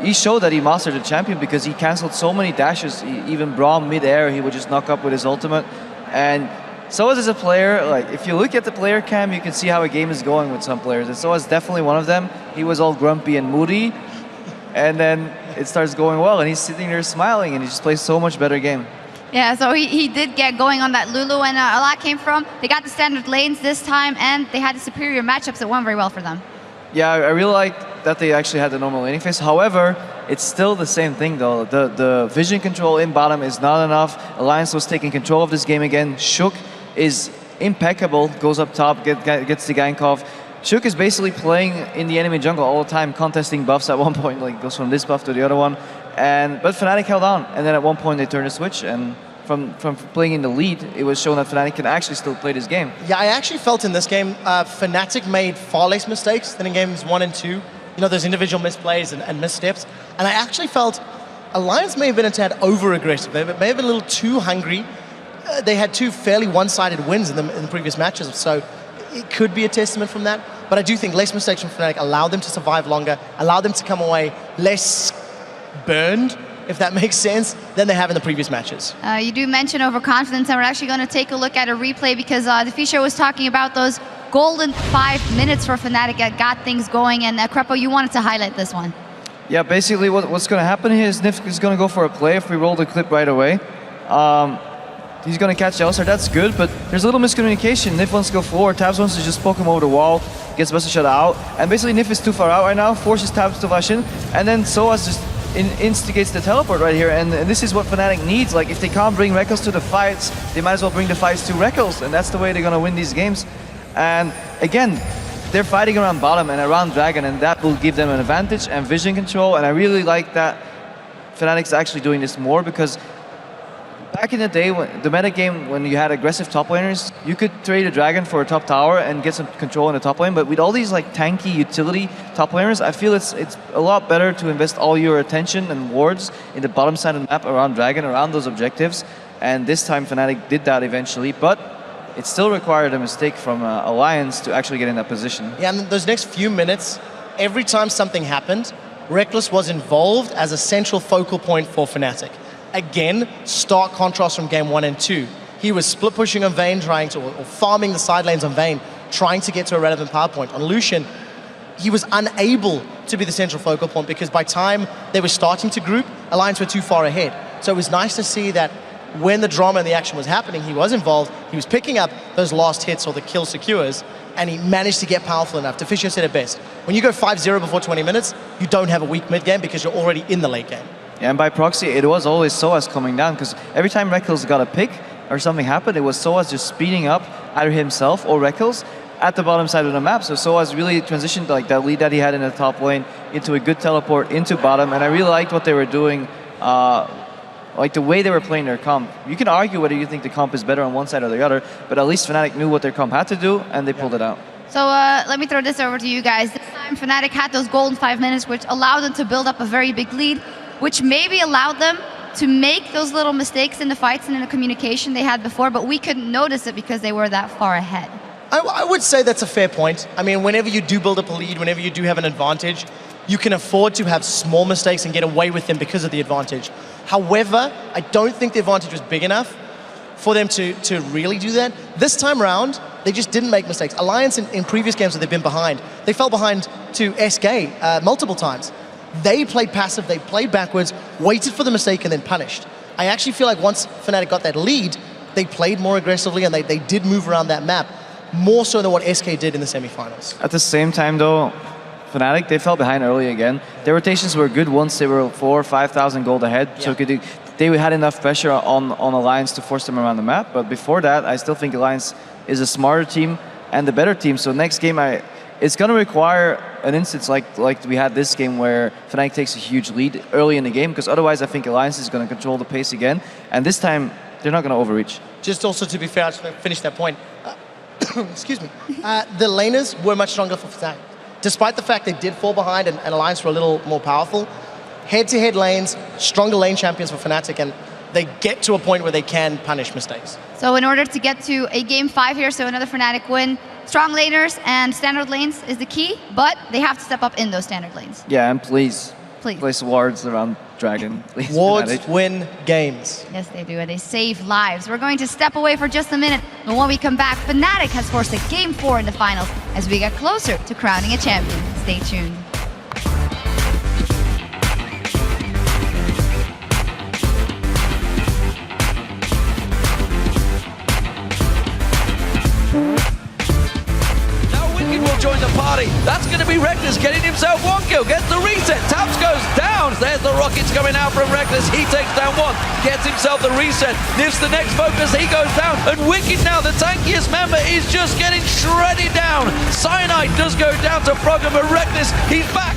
He showed that he mastered the champion because he cancelled so many dashes. Even Braum mid-air, he would just knock up with his ultimate. And Soaz is a player, like if you look at the player cam, you can see how a game is going with some players. And Soaz is definitely one of them. He was all grumpy and moody, and then it starts going well, and he's sitting there smiling, and he just plays so much better game.
Yeah, so he did get going on that Lulu, and a lot came from, they got the standard lanes this time, and they had the superior matchups that went very well for them.
Yeah, I really like that they actually had the normal laning phase. However, it's still the same thing though. The vision control in bottom is not enough. Alliance was taking control of this game again. Shook is impeccable, goes up top, gets the gank off. Shook is basically playing in the enemy jungle all the time, contesting buffs at one point, like goes from this buff to the other one. But Fnatic held on, and then at one point they turned the switch, and from playing in the lead, it was shown that Fnatic can actually still play this game.
Yeah, I actually felt in this game, Fnatic made far less mistakes than in games 1 and 2. Those individual misplays and missteps. And I actually felt Alliance may have been a tad over-aggressive. They may have been a little too hungry. They had 2 fairly one-sided wins in the previous matches, so it could be a testament from that. But I do think less mistakes from Fnatic allowed them to survive longer, allowed them to come away less burned, if that makes sense, than they have in the previous matches.
You do mention overconfidence, and we're actually going to take a look at a replay because the Fischer was talking about those golden 5 minutes for Fnatic that got things going, and Krepo, you wanted to highlight this one.
Yeah, basically what's going to happen here is Nif is going to go for a play if we roll the clip right away. He's going to catch the Elstar, that's good, but there's a little miscommunication. Nif wants to go forward, Tabs wants to just poke him over the wall, gets Buster Shot out, and basically Nif is too far out right now, forces Tabs to flash in, and then Soaz just instigates the teleport right here, and this is what Fnatic needs. Like, if they can't bring Rekkles to the fights, they might as well bring the fights to Rekkles, and that's the way they're gonna win these games. And again, they're fighting around bottom and around Dragon, and that will give them an advantage and vision control, and I really like that Fnatic's actually doing this more, because back in the day, when the meta game, when you had aggressive top laners, you could trade a Dragon for a top tower and get some control in the top lane. But with all these like tanky utility top laners, I feel it's a lot better to invest all your attention and wards in the bottom side of the map around Dragon, around those objectives. And this time Fnatic did that eventually, but it still required a mistake from Alliance to actually get in that position.
Yeah, and those next few minutes, every time something happened, Rekkles was involved as a central focal point for Fnatic. Again, stark contrast from game 1 and 2. He was split pushing on Vayne, or farming the side lanes on Vayne, trying to get to a relevant power point. On Lucian, he was unable to be the central focal point because by time they were starting to group, Alliance were too far ahead. So it was nice to see that when the drama and the action was happening, he was involved, he was picking up those last hits or the kill secures, and he managed to get powerful enough. Deficio said it best. When you go 5-0 before 20 minutes, you don't have a weak mid game because you're already in the late game.
Yeah, and by proxy, it was always Soaz coming down, because every time Rekkles got a pick or something happened, it was Soaz just speeding up either himself or Rekkles at the bottom side of the map. So Soaz really transitioned like that lead that he had in the top lane into a good teleport into bottom, and I really liked what they were doing, like the way they were playing their comp. You can argue whether you think the comp is better on one side or the other, but at least Fnatic knew what their comp had to do, and they pulled it out.
So let me throw this over to you guys. This time Fnatic had those golden 5 minutes, which allowed them to build up a very big lead, which maybe allowed them to make those little mistakes in the fights and in the communication they had before, but we couldn't notice it because they were that far ahead.
I would say that's a fair point. I mean, whenever you do build up a lead, whenever you do have an advantage, you can afford to have small mistakes and get away with them because of the advantage. However, I don't think the advantage was big enough for them to really do that. This time around, they just didn't make mistakes. Alliance in previous games that they've been behind, they fell behind to SK multiple times. They played passive, they played backwards, waited for the mistake and then punished. I actually feel like once Fnatic got that lead, they played more aggressively and they did move around that map, more so than what SK did in the semifinals.
At the same time though, Fnatic, they fell behind early again. Their rotations were good once they were 4,000 or 5,000 gold ahead, yeah. So they had enough pressure on Alliance to force them around the map, but before that, I still think Alliance is a smarter team and the better team, so next game it's going to require an instance like we had this game where Fnatic takes a huge lead early in the game, because otherwise I think Alliance is going to control the pace again, and this time they're not going to overreach.
Just also to be fair, to finish that point, excuse me, the laners were much stronger for Fnatic. Despite the fact they did fall behind and Alliance were a little more powerful, head-to-head lanes, stronger lane champions for Fnatic, and they get to a point where they can punish mistakes.
So in order to get to a game 5 here, so another Fnatic win, strong laners and standard lanes is the key, but they have to step up in those standard lanes.
Yeah, and please place wards around Dragon. Please,
wards
Fnatic.
Win games.
Yes, they do, and they save lives. We're going to step away for just a minute, and when we come back, Fnatic has forced a game 4 in the finals as we get closer to crowning a champion. Stay tuned.
Join the party. That's going to be Rekkles getting himself 1 kill. Gets the reset. Taps goes down. There's the rockets coming out from Rekkles. He takes down 1. Gets himself the reset. Nifs the next focus. He goes down. And Wicked now, the tankiest member, is just getting shredded down. Cyanide does go down to Frogger, but Rekkles, he's back.